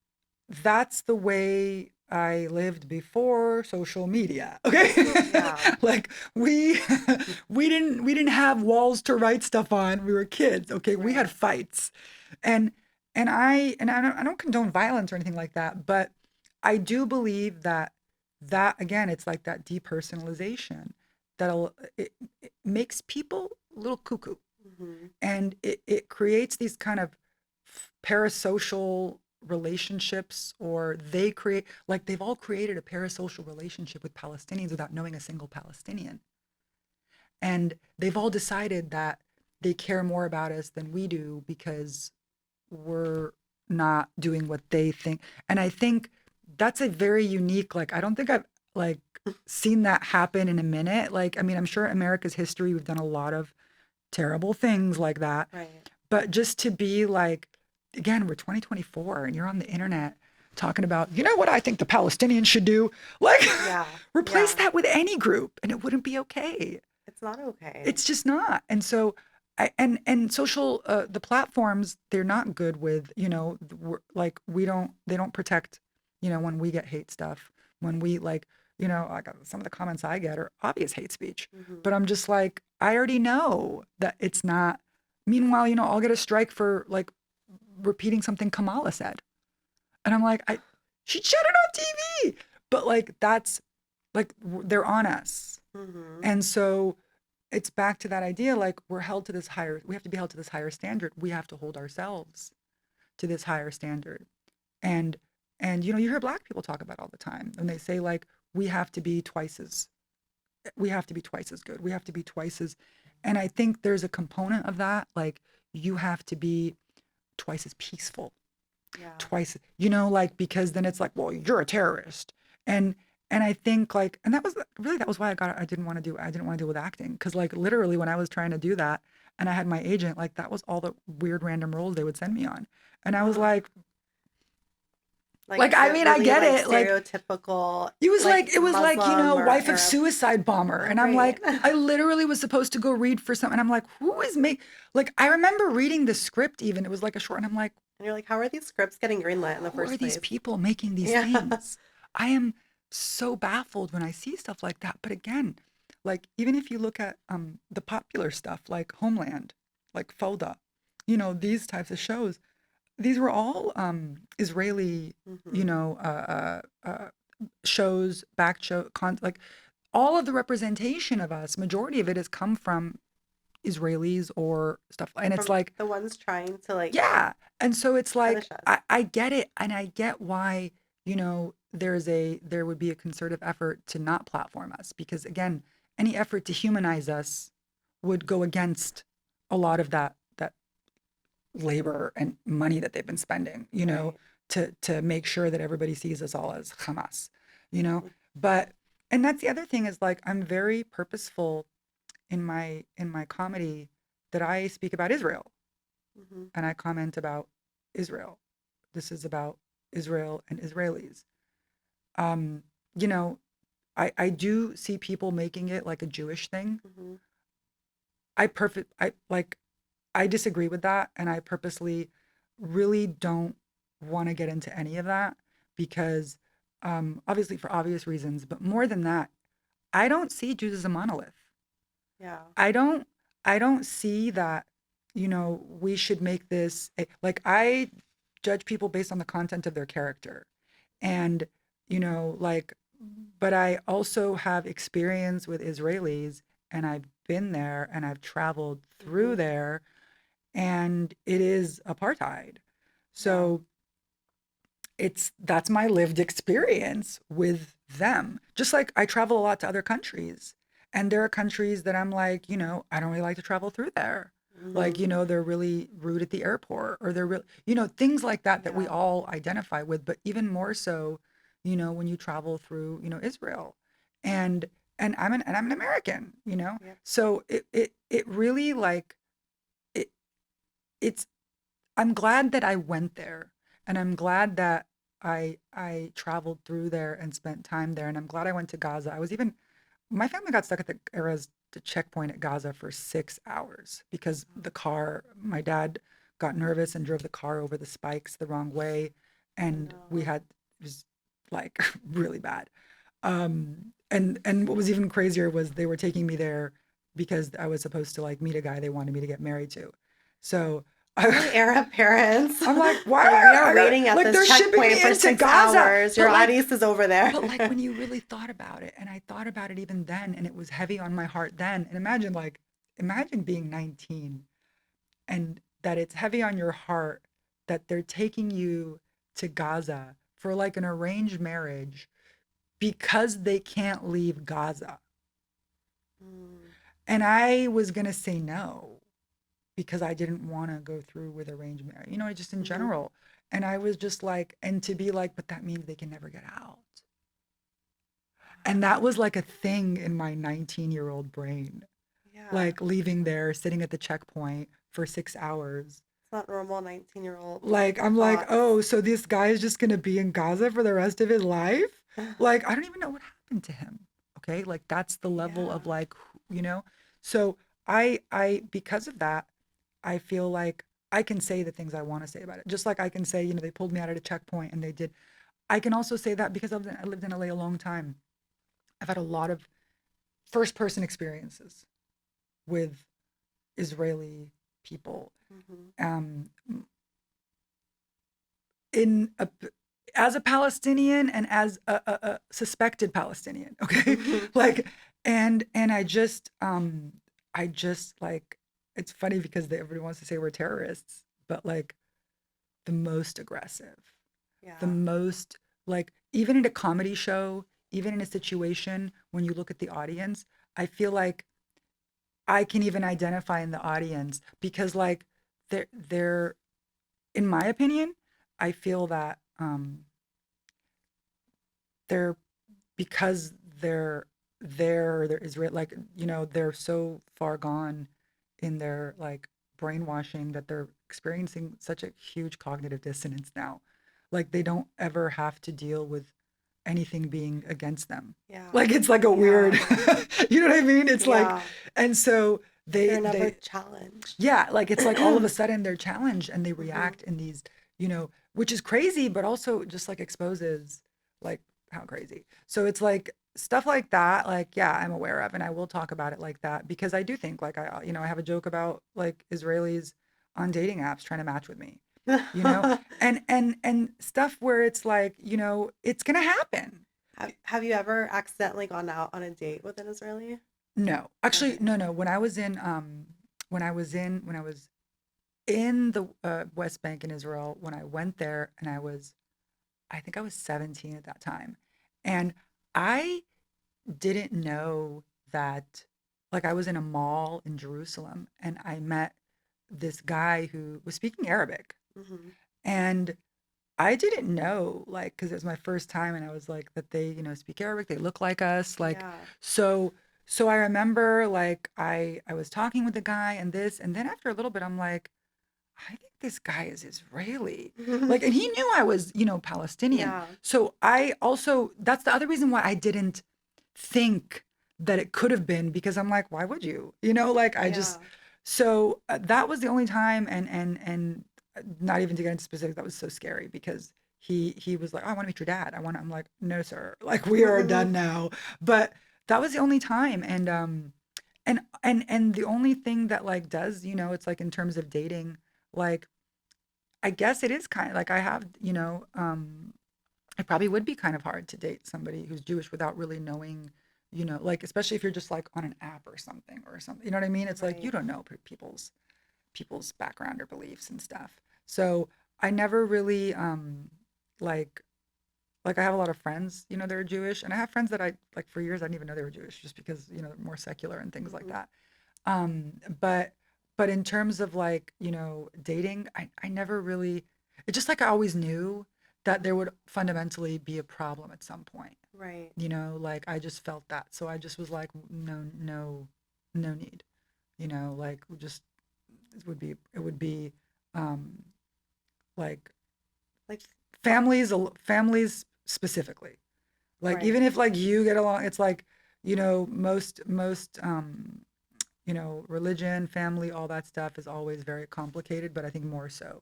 that's the way I lived before social media. Okay. Yeah. Like we didn't have walls to write stuff on. We were kids. Okay. We had Right. fights. And I don't condone violence or anything like that, but I do believe that again, it's like that depersonalization it makes people a little cuckoo, Hmm. and it creates these kind of parasocial relationships, or they create, like, they've all created a parasocial relationship with Palestinians without knowing a single Palestinian, and they've all decided that they care more about us than we do because we're not doing what they think. And I think that's a very unique, like, I don't think I've like seen that happen in a minute. Like, I mean, I'm sure America's history, we've done a lot of terrible things like that. Right. But just to be like, again, we're 2024 and you're on the internet talking about, you know what I think the Palestinians should do? Like, Yeah. replace Yeah. that with any group and it wouldn't be okay. It's not okay. It's just not. And so, and social, the platforms, they're not good with, like, they don't protect, when we get hate stuff, when we like, like some of the comments I get are obvious hate speech, Hmm. but I'm just like, I already know that it's not. Meanwhile, I'll get a strike for like repeating something Kamala said. And I'm like, she said it on TV. But like, that's like, they're on us. Hmm. And so it's back to that idea, like, we have to be held to this higher standard. We have to hold ourselves to this higher standard. And, you hear Black people talk about it all the time. And they say, like, we have to be twice as, we have to be twice as good. We have to be twice as, and I think there's a component of that. Like, you have to be twice as peaceful, Yeah. twice, like, because then it's like, well, you're a terrorist. And I think, like, and that was why I didn't want to do with acting. Cause like literally when I was trying to do that and I had my agent, like, that was all the weird random roles they would send me on. And I was like, I The mean, I really get like it. Like, stereotypical it was like, Muslim or wife of Arab. suicide bomber. Oh, And I'm right. like, I literally was supposed to go read for something. And I'm like, who is me? Like, I remember reading the script even. It was like a short, and I'm like, And you're like, how are these scripts getting greenlit in the who are first these place? people making these Yeah. things? I am so baffled when I see stuff like that. But again, like, even if you look at the popular stuff like Homeland, like Foda, these types of shows, these were all Israeli, you Hmm. know, shows, like, all of the representation of us, majority of it has come from Israelis or stuff. And it's From like, the ones trying to like yeah. And so it's like, punish us. I get it. And I get why, there would be a concerted effort to not platform us, because again, any effort to humanize us would go against a lot of that labor and money that they've been spending, Right. to make sure that everybody sees us all as Hamas, you know? But, and that's the other thing, is like, I'm very purposeful in my comedy that I speak about Israel Hmm. and I comment about Israel. This is about Israel and Israelis. Um, you know, I do see people making it like a Jewish thing. Hmm. I disagree with that, and I purposely really don't want to get into any of that because, obviously for obvious reasons, but more than that, I don't see Jews as a monolith. Yeah. I don't I don't see that, we should make this like, I judge people based on the content of their character. And, like, but I also have experience with Israelis, and I've been there and I've traveled through Hmm. there, and it is apartheid. Yeah. So that's my lived experience with them. Just like I travel a lot to other countries, and there are countries that I'm like, I don't really like to travel through there. Like, Hmm. they're really rude at the airport, or they're real, things like that we Yeah. all identify with, but even more so, when you travel through, Israel. And and I'm an American, you know? Yep. So it really like it it's I'm glad that I went there, and I'm glad that I traveled through there and spent time there, and I'm glad I went to Gaza. I was even My family got stuck at the checkpoint at Gaza for 6 hours because my dad got nervous and drove the car over the spikes the wrong way, Oh and no. it was like really bad. And what was even crazier was they were taking me there because I was supposed to like meet a guy they wanted me to get married to. So I, Really Arab parents. I'm like, why? Like, we I are got waiting at like this they're shipping checkpoint me for into six Gaza, hours. Your but like Addis is over there. but like when you really thought about it, and I thought about it even then, and it was heavy on my heart then. And imagine being 19 and that it's heavy on your heart that they're taking you to Gaza for like an arranged marriage because they can't leave Gaza. Mm, And I was gonna say no because I didn't want to go through with arranged marriage, just in mhm. general. And I was just like, and to be like, but that means they can never get out. And that was like a thing in my 19-year-old brain, Yeah. like leaving there, sitting at the checkpoint for 6 hours. It's not normal 19-year-old Like, I'm like, thoughts. oh, so this guy is just going to be in Gaza for the rest of his life? Like, I don't even know what happened to him. Okay. Like, that's the level Yeah. of like, so because of that, I feel like I can say the things I want to say about it. Just like I can say, they pulled me out at a checkpoint and they did. I can also say that because I lived in LA a long time. I've had a lot of first person experiences with Israeli people. Hmm. Um, in a, as a Palestinian and as a suspected Palestinian, okay, Hmm. like, and I just like it's funny because everybody wants to say we're terrorists, but like the most aggressive, the Yeah. most like even in a comedy show, even in a situation when you look at the audience, I feel like I can even identify in the audience because like they're in my opinion, I feel that they're because they're Israel like they're so far gone in their like brainwashing that they're experiencing such a huge cognitive dissonance now. Like they don't ever have to deal with anything being against them. Yeah. Like it's like a weird Yeah. you know what I mean? It's like Yeah. and so They're never they challenged. yeah, like it's like all of a sudden they're challenged and they Hmm. react in these, which is crazy, but also just like exposes like how crazy. So it's like stuff like that, like, yeah, I'm aware of and I will talk about it like that because I do think like I have a joke about like Israelis on dating apps trying to match with me, you know, and stuff where it's like, it's gonna happen. Have you ever accidentally gone out on a date with an Israeli? No, actually, Okay. no, no. When I was in the West Bank in Israel when I went there, and I think I was 17 at that time, and I didn't know that, like, I was in a mall in Jerusalem, and I met this guy who was speaking Arabic, Hmm. and I didn't know, like, because it was my first time, and I was like, that they, speak Arabic, they look like us, like, Yeah. so, so I remember, like, I was talking with the guy and this, and then after a little bit, I'm like, I think this guy is Israeli. Like, and he knew I was, Palestinian. Yeah. So I also, that's the other reason why I didn't think that it could have been because I'm like, why would you? Like I just, Yeah. so that was the only time. And not even to get into specifics, that was so scary because he was like, oh, I want to meet your dad. I'm like, no, sir. Like we are done now. But that was the only time. And the only thing that like does, it's like in terms of dating, like I guess it is kind of like I have, it probably would be kind of hard to date somebody who's Jewish without really knowing, like especially if you're just like on an app or something. You know what I mean? It's like you Right. don't know people's background or beliefs and stuff. So I never really like like I have a lot of friends, that are Jewish, and I have friends that I like for years I didn't even know they were Jewish just because, they're more secular and things like Hmm. that. Um, but but in terms of like, dating, I never really it's just like I always knew that there would fundamentally be a problem at some point. Right. Like I just felt that. So I just was like, no, no, no need. Like just it would be um like Like, families specifically. Like right. even if like you get along, it's like, most religion, family, all that stuff is always very complicated, but I think more so,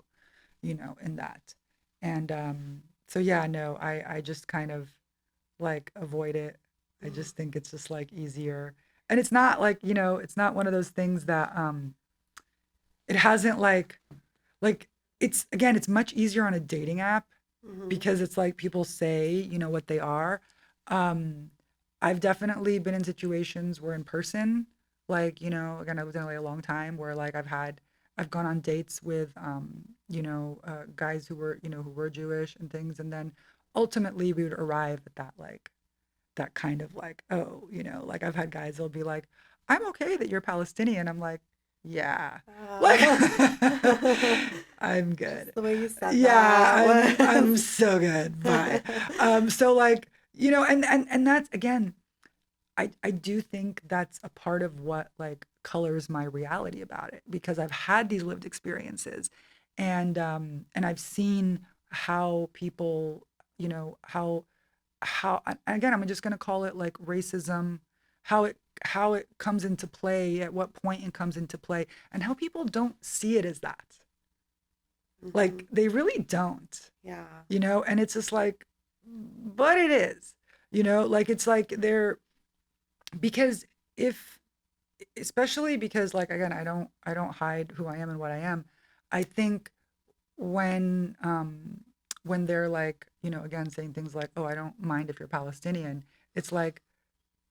in that. And so yeah, no, I just kind of like avoid it. I Mhm. just think it's just like easier. And it's not like, it's not one of those things that it hasn't like it's again, it's much easier on a dating app Mhm. because it's like people say, what they are. Um, I've definitely been in situations where in person, like, again, I was in LA a long time where like I've gone on dates with, guys who were Jewish and things. And then ultimately we would arrive at that kind of like, oh, like I've had guys, they'll be like, I'm okay that you're Palestinian. I'm like, yeah, like Oh. I'm Just good. the way you said Yeah, that I'm was. so good. Bye. So like, and that's again, I do think that's a part of what like colors my reality about it because I've had these lived experiences and I've seen how people, how and again, I'm just going to call it like racism, how it comes into play, at what point it comes into play, and how people don't see it as that. Mhm. Like they really don't, Yeah. and it's just like, but it is, like it's like they're because if especially because like again, I don't hide who I am and what I am. I think when they're like, again saying things like, "Oh, I don't mind if you're Palestinian," it's like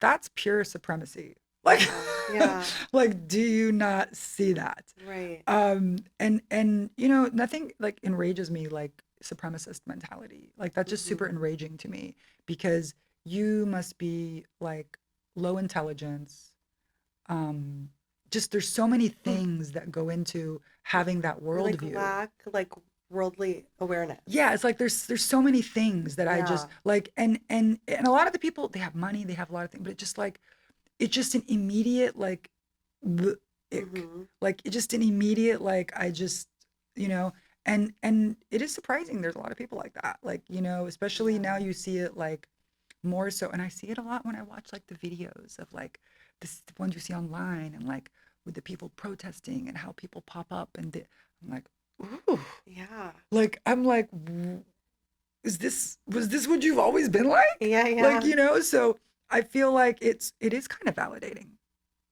that's pure supremacy. Like Yeah. Yeah. like do you not see that? Right. And nothing like enrages me like supremacist mentality. Like that's just super Mhm. enraging to me because you must be like low intelligence. Um just there's so many things that go into having that Or like worldview. lack like worldly awareness. Yeah, it's like there's so many things that I just Yeah. like and a lot of the people they have money, they have a lot of things, but it's just an immediate like bleh, ick. Mhm. Like it's just an immediate like I just you know and it is surprising there's a lot of people like that. Like, especially now Yeah. you see it like more so and I see it a lot when I watch like the videos of like the ones you see online and like with the people protesting and how people pop up I'm like, ooh, Yeah. like I'm like was this what you've always been like? Yeah, Like, yeah. so I feel like it is kind of validating.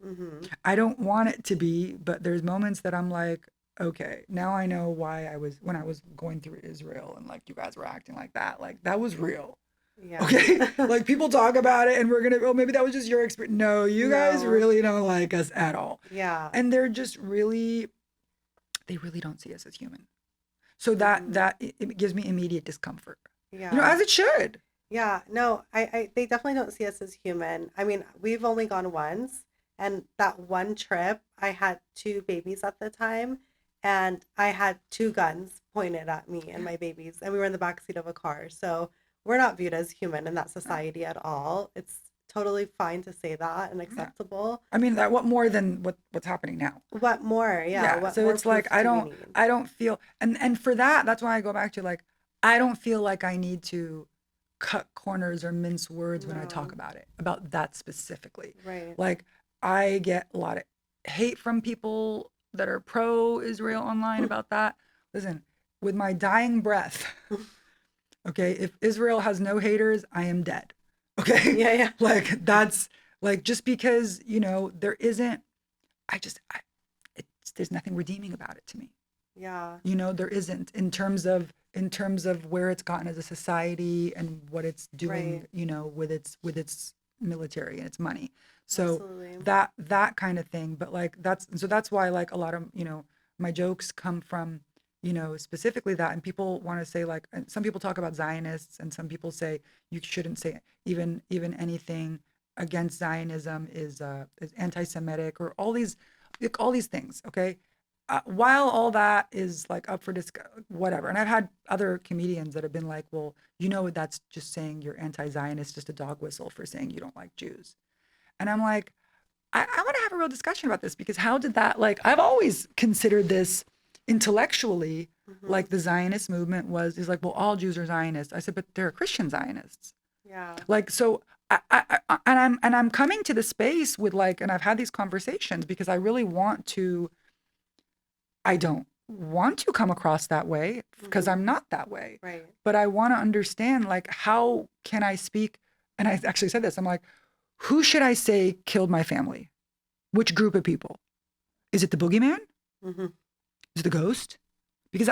Mhm. I don't want it to be, but there's moments that I'm like, okay, now I know why when I was going through Israel and like you guys were acting like that. Like that was real. Yeah. Okay? Like people talk about it and we're gonna, oh, maybe that was just your experience. No, you guys No. really don't like us at all. Yeah. And they really don't see us as human. So Mhm. it gives me immediate discomfort. Yeah. As it should. Yeah, no, they definitely don't see us as human. I mean, we've only gone once, and that one trip, I had two babies at the time, and I had two guns pointed at me and Yeah. my babies, and we were in the backseat of a car. So we're not viewed as human in that No. society at all. It's totally fine to say that and Yeah. acceptable. I mean, that what more than what's happening now? What more? Yeah, Yeah. what So more it's like proof do we need? I don't feel and for that, that's why I go back to like I don't feel like I need to cut corners or mince words when I talk No, about it, about that specifically. right. Like I get a lot of hate from people that are pro Israel online about that. Listen, with my dying breath, okay, if Israel has no haters, I am dead. Okay? Yeah, yeah. Like that's like just because, there isn't I just I, there's nothing redeeming about it to me. Yeah, There isn't in terms of where it's gotten as a society and what it's doing, right. with its military and its money. So Absolutely. that kind of thing. But like that's why like a lot of, my jokes come from, specifically that. And people want to say like and some people talk about Zionists and some people say you shouldn't say even anything against Zionism is anti-Semitic or all these things. Okay. while all that is like up for whatever, and I've had other comedians that have been like, well, that's just saying you're anti-Zionist, just a dog whistle for saying you don't like Jews. And I'm like, I want to have a real discussion about this, because how did that, like, I've always considered this intellectually, Mm-hmm. like the Zionist movement is like, well, all Jews are Zionists. I said, but there are Christian Zionists. Yeah. Like, so and I'm coming to the space with like, and I've had these conversations because I really want to, I don't want to come across that way because Mm-hmm. I'm not that way. Right. But I want to understand, like, how can I speak? And I actually said this. I'm like, who should I say killed my family? Which group of people? Is it the boogeyman? Mm-hmm. Is it the ghost? Because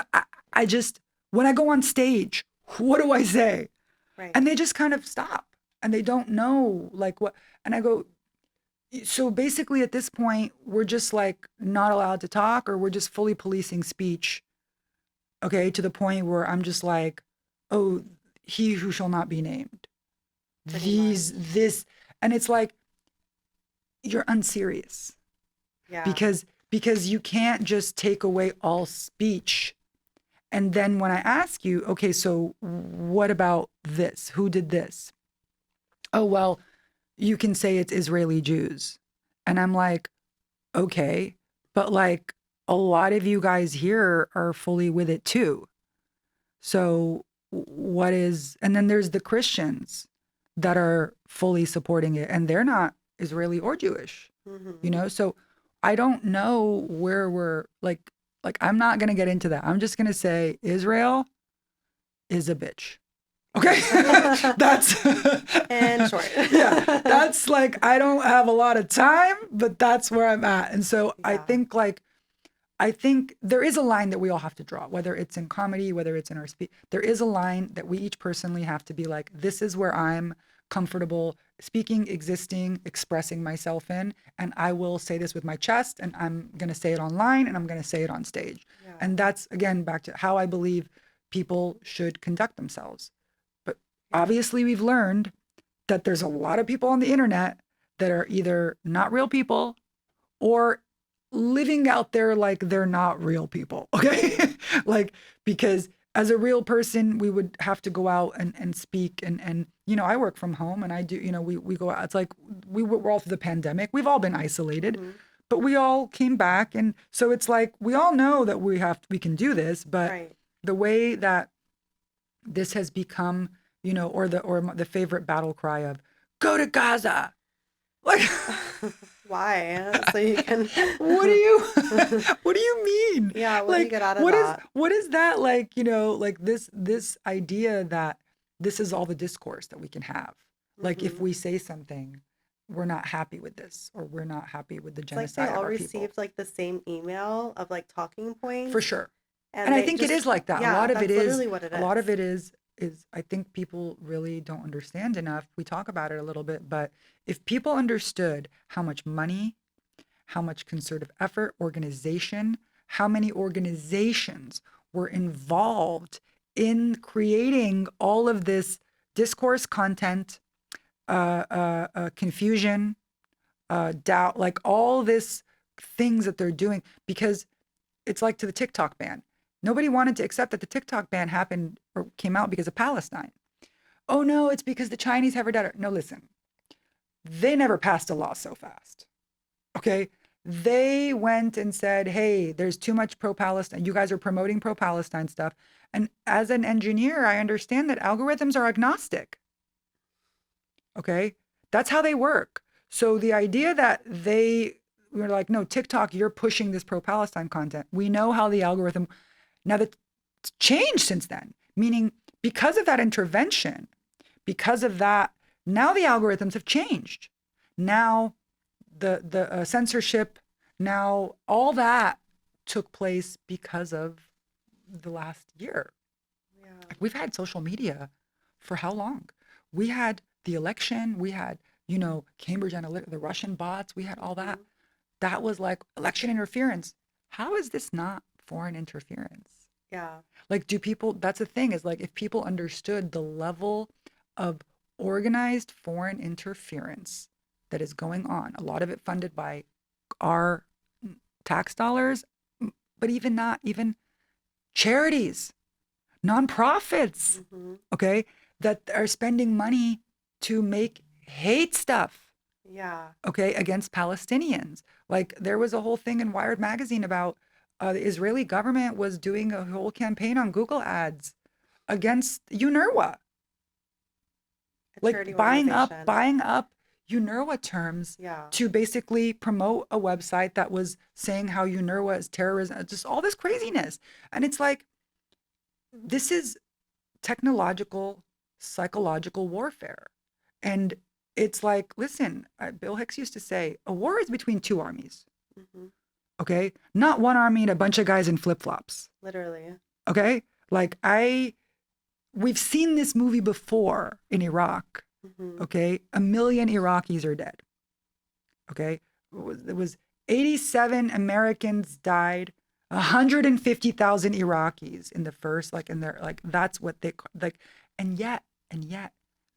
I just, when I go on stage, what do I say? Right. And they just kind of stop and they don't know like what. And I go, so basically at this point, we're just like not allowed to talk, or we're just fully policing speech. Okay. To the point where I'm just like, oh, he who shall not be named. Pretty much. This, and it's like, you're unserious, Yeah. because you can't just take away all speech. And then when I ask you, okay, so what about this? Who did this? Oh, well, you can say it's Israeli Jews. And I'm like, okay, but like a lot of you guys here are fully with it too. So what is, and then there's the Christians that are fully supporting it, and they're not Israeli or Jewish, Mm-hmm. So I don't know where we're like, I'm not going to get into that. I'm just going to say Israel is a bitch. Okay. Yeah. That's, In short. yeah, that's like, I don't have a lot of time, but that's where I'm at. And so Yeah. I think there is a line that we all have to draw, whether it's in comedy, whether it's in our speech. There is a line that we each personally have to be like, this is where I'm comfortable speaking, existing, expressing myself in. And I will say this with my chest, and I'm going to say it online, and I'm going to say it on stage. Yeah. And that's, again, back to how I believe people should conduct themselves. But Yeah. obviously, we've learned that there's a lot of people on the internet that are either not real people or living out there like they're not real people. Okay. Like, because as a real person, we would have to go out and speak. And, I work from home, and I do, we go out. It's like, we're all through the pandemic. We've all been isolated, Mm-hmm. but we all came back. And so it's like, we all know that we can do this, but Right. the way that this has become, or the favorite battle cry of go to Gaza. Like, Why? So you can. what do you what do you mean? Yeah. What do you Like, get out of what is that? what is that, like, like this idea that this is all the discourse that we can have. Like, if Mm-hmm. we say something, we're not happy with this, or we're not happy with the It's like they genocide of all our people. received like the same email of like talking For points, sure. And and I they think it is just, like that. A yeah, lot of it that's is literally what it a lot of is. it is I think people really don't understand enough. We talk about it a little bit, but if people understood how much money, how much concerted effort, organization, how many organizations were involved in creating all of this discourse content, confusion, doubt, like all this things that they're doing, because it's like to the TikTok ban. Nobody wanted to accept that the TikTok ban happened or came out because of Palestine. Oh no, it's because the Chinese have a debtor. No, listen, they never passed a law so fast. Okay. They went and said, hey, there's too much pro Palestine. You guys are promoting pro Palestine stuff. And as an engineer, I understand that algorithms are agnostic. Okay. That's how they work. So the idea that they were like, no, TikTok, you're pushing this pro Palestine content. We know how the algorithm, now that's changed since then, meaning because of that intervention, because of that, now the algorithms have changed. Now the censorship, now all that took place because of the last year. Yeah. Like, we've had social media for how long? We had the election, we had, Cambridge Analytica, the Russian bots, we had all that. Mm-hmm. That was like election interference. How is this not foreign interference? Yeah. Like, do people, that's the thing, is like, if people understood the level of organized foreign interference that is going on, a lot of it funded by our tax dollars, but even not even charities, nonprofits, Mm-hmm. okay, that are spending money to make hate stuff, Yeah. okay, against Palestinians. Like there was a whole thing in Wired magazine about the Israeli government was doing a whole campaign on Google ads against UNRWA, A like charity organization. buying up UNRWA terms Yeah. to basically promote a website that was saying how UNRWA is terrorism, just all this craziness. And it's like, this is technological, psychological warfare. And it's like, listen, Bill Hicks used to say, a war is between two armies, Mm-hmm. okay? Not one army and a bunch of guys in flip flops, Literally. okay? Like, we've seen this movie before in Iraq, Mm-hmm. okay? A million Iraqis are dead, okay? It was 87 Americans died, 150,000 Iraqis in the first, like, in their, like, that's what they, like, and yet,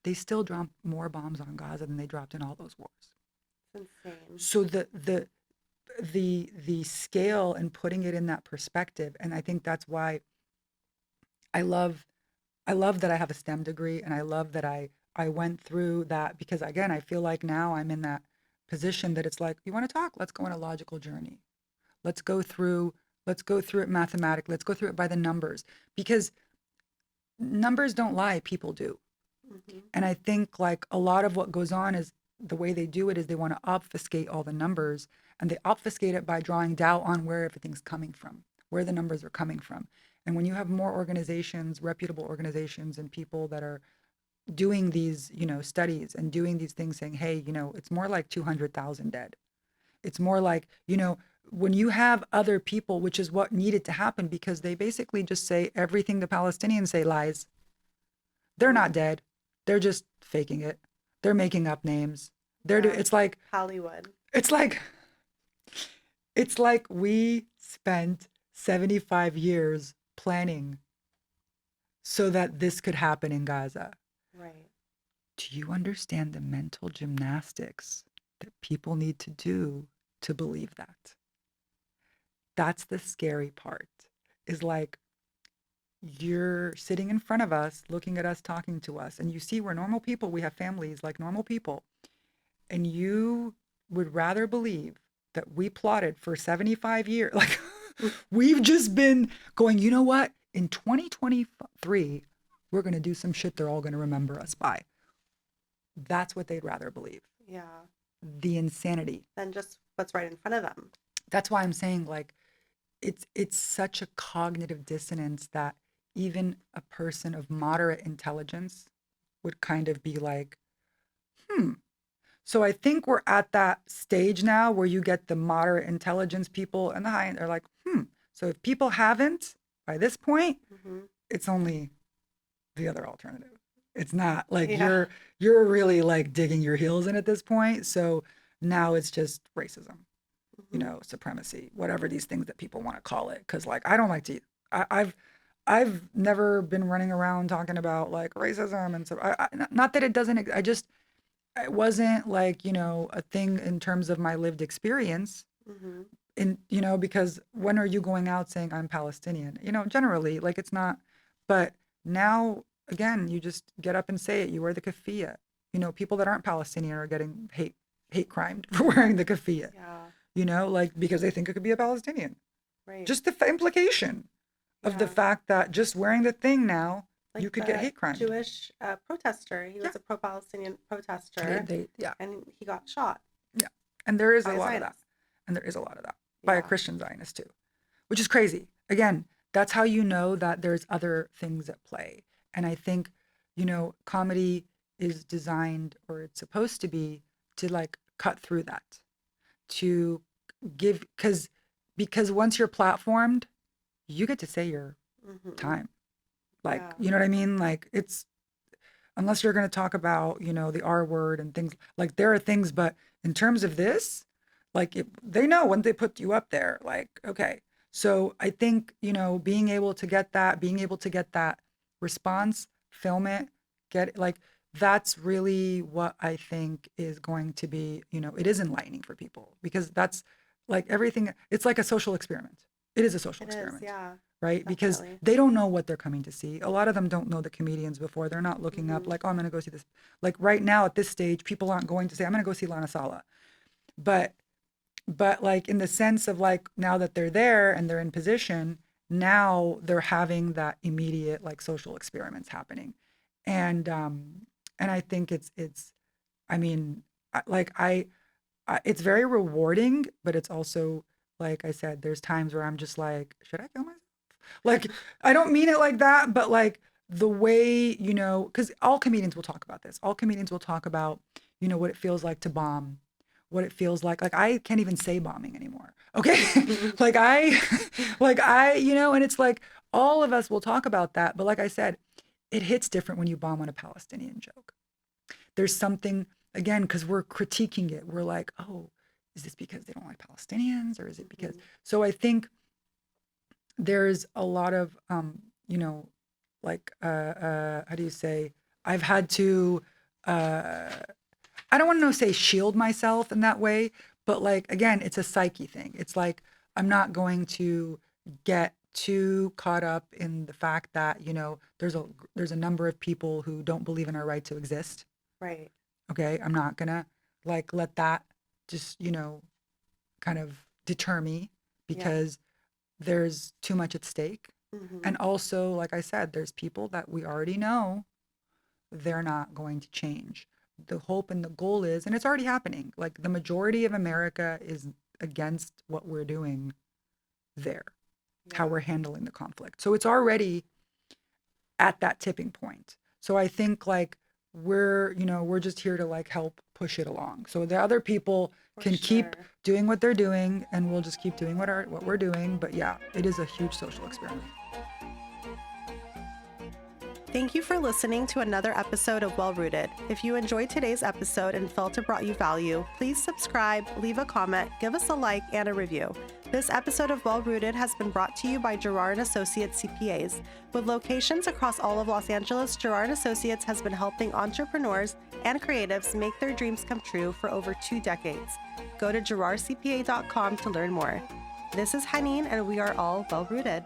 they still dropped more bombs on Gaza than they dropped in all those wars. It's insane. So the scale and putting it in that perspective, and I think that's why I love I love that I have a STEM degree, and I love that I went through that, because again, I feel like now I'm in that position that it's like, you want to talk? Let's go on a logical journey. Let's go through let's go through it mathematically. Let's go through it by the numbers, because numbers don't lie, people do. Mm-hmm. And I think like a lot of what goes on is the way they do it is they want to obfuscate all the numbers, and they obfuscate it by drawing doubt on where everything's coming from, where the numbers are coming from. And when you have more organizations, reputable organizations, and people that are doing these, studies and doing these things saying, hey, it's more like 200,000 dead. It's more like, when you have other people, which is what needed to happen, because they basically just say everything the Palestinians say lies. They're Mm. not dead. They're just faking it. They're making up names. Yeah. It's like, Hollywood. it's like, it's like we spent 75 years planning so that this could happen in Gaza. Right. Do you understand the mental gymnastics that people need to do to believe that? That's the scary part. Is like, you're sitting in front of us, looking at us, talking to us, and you see we're normal people. We have families like normal people. And you would rather believe that we plotted for 75 years. Like, we've just been going, you know what? In 2023, we're going to do some shit they're all going to remember us by. That's what they'd rather believe. Yeah. The insanity. Then just what's right in front of them. That's why I'm saying, like, it's such a cognitive dissonance that even a person of moderate intelligence would kind of be like, hmm. So I think we're at that stage now where you get the moderate intelligence people and the high end are like, hmm. So if people haven't by this point, Mm-hmm. it's only the other alternative. It's not like Yeah. you're really like digging your heels in at this point. So now it's just racism, Mm-hmm. supremacy, whatever these things that people want to call it. Cause like, I don't like to, I've never been running around talking about like racism. And so not that it doesn't, it wasn't like, a thing in terms of my lived experience. Mm-hmm. And, because when are you going out saying I'm Palestinian? Generally, like, it's not, but now again, you just get up and say it. You wear the keffiyeh. People that aren't Palestinian are getting hate crimed for wearing the keffiyeh, Yeah. like, because they think it could be a Palestinian. Right. Just the implication of the Yeah. fact that just wearing the thing now, Like you could get the hate crimed. Jewish protester. He Yeah. was a pro-Palestinian They, protester, they, yeah, and he got shot yeah. And there is by a a lot of that. Zionist. And there is a lot of that by a Yeah. Christian Zionist too, which is crazy. Again, that's how you know that there's other things at play. And I think, comedy is designed, or it's supposed to be, to like cut through that, to give, because once you're platformed, you get to say your Mm-hmm. time. Like, Yeah. you know what I mean? Like, it's, unless you're going to talk about, the R word and things, like, there are things, but in terms of this, like, they know when they put you up there, like, okay. So I think, being able to get that response, film it, get it, like, that's really what I think is going to be, it is enlightening for people, because that's like everything. It's like a social experiment. It is a social It is, experiment, yeah, right? Because definitely. they don't know what they're coming to see. A lot of them don't know the comedians before. They're not looking up Mm-hmm. like, oh, I'm going to go see this. Like right now at this stage, people aren't going to say, I'm going to go see Lana Salah. But like in the sense of like now that they're there and they're in position, now they're having that immediate like social experiments happening. And I think it's I mean, it's very rewarding, but it's also like I said, there's times where I'm just like, should I kill myself? Like, I don't mean it like that, but like the way, because all comedians will talk about this. All comedians will talk about, what it feels like to bomb, what it feels like I can't even say bombing anymore. Okay. like I, and it's like all of us will talk about that. But like I said, it hits different when you bomb on a Palestinian joke. There's something, again, because we're critiquing it. We're like, oh, is this because they don't like Palestinians or is it because? Mm-hmm. So I think there's a lot of, like, how do you say? I've had to, uh, I don't want to say shield myself in that way, but like, again, it's a psyche thing. It's like, I'm not going to get too caught up in the fact that, there's a number of people who don't believe in our right to exist. Right. Okay. I'm not gonna like let that just, kind of deter me Yeah. because there's too much at stake. Mm-hmm. And also, like I said, there's people that we already know they're not going to change. The hope and the goal is, and it's already happening, like the majority of America is against what we're doing there, how Yeah. we're handling the conflict. So it's already at that tipping point. So I think like we're just here to like help push it along. So the other people For can keep sure. doing what they're doing and we'll just keep doing what we're doing. But yeah, it is a huge social experiment. Thank you for listening to another episode of Well Rooted. If you enjoyed today's episode and felt it brought you value, please subscribe, leave a comment, give us a like, and a review. This episode of Well Rooted has been brought to you by Girard & Associates CPAs. With locations across all of Los Angeles, Girard & Associates has been helping entrepreneurs and creatives make their dreams come true for over 2 decades. Go to girardcpa.com to learn more. This is Haneen, and we are all well rooted.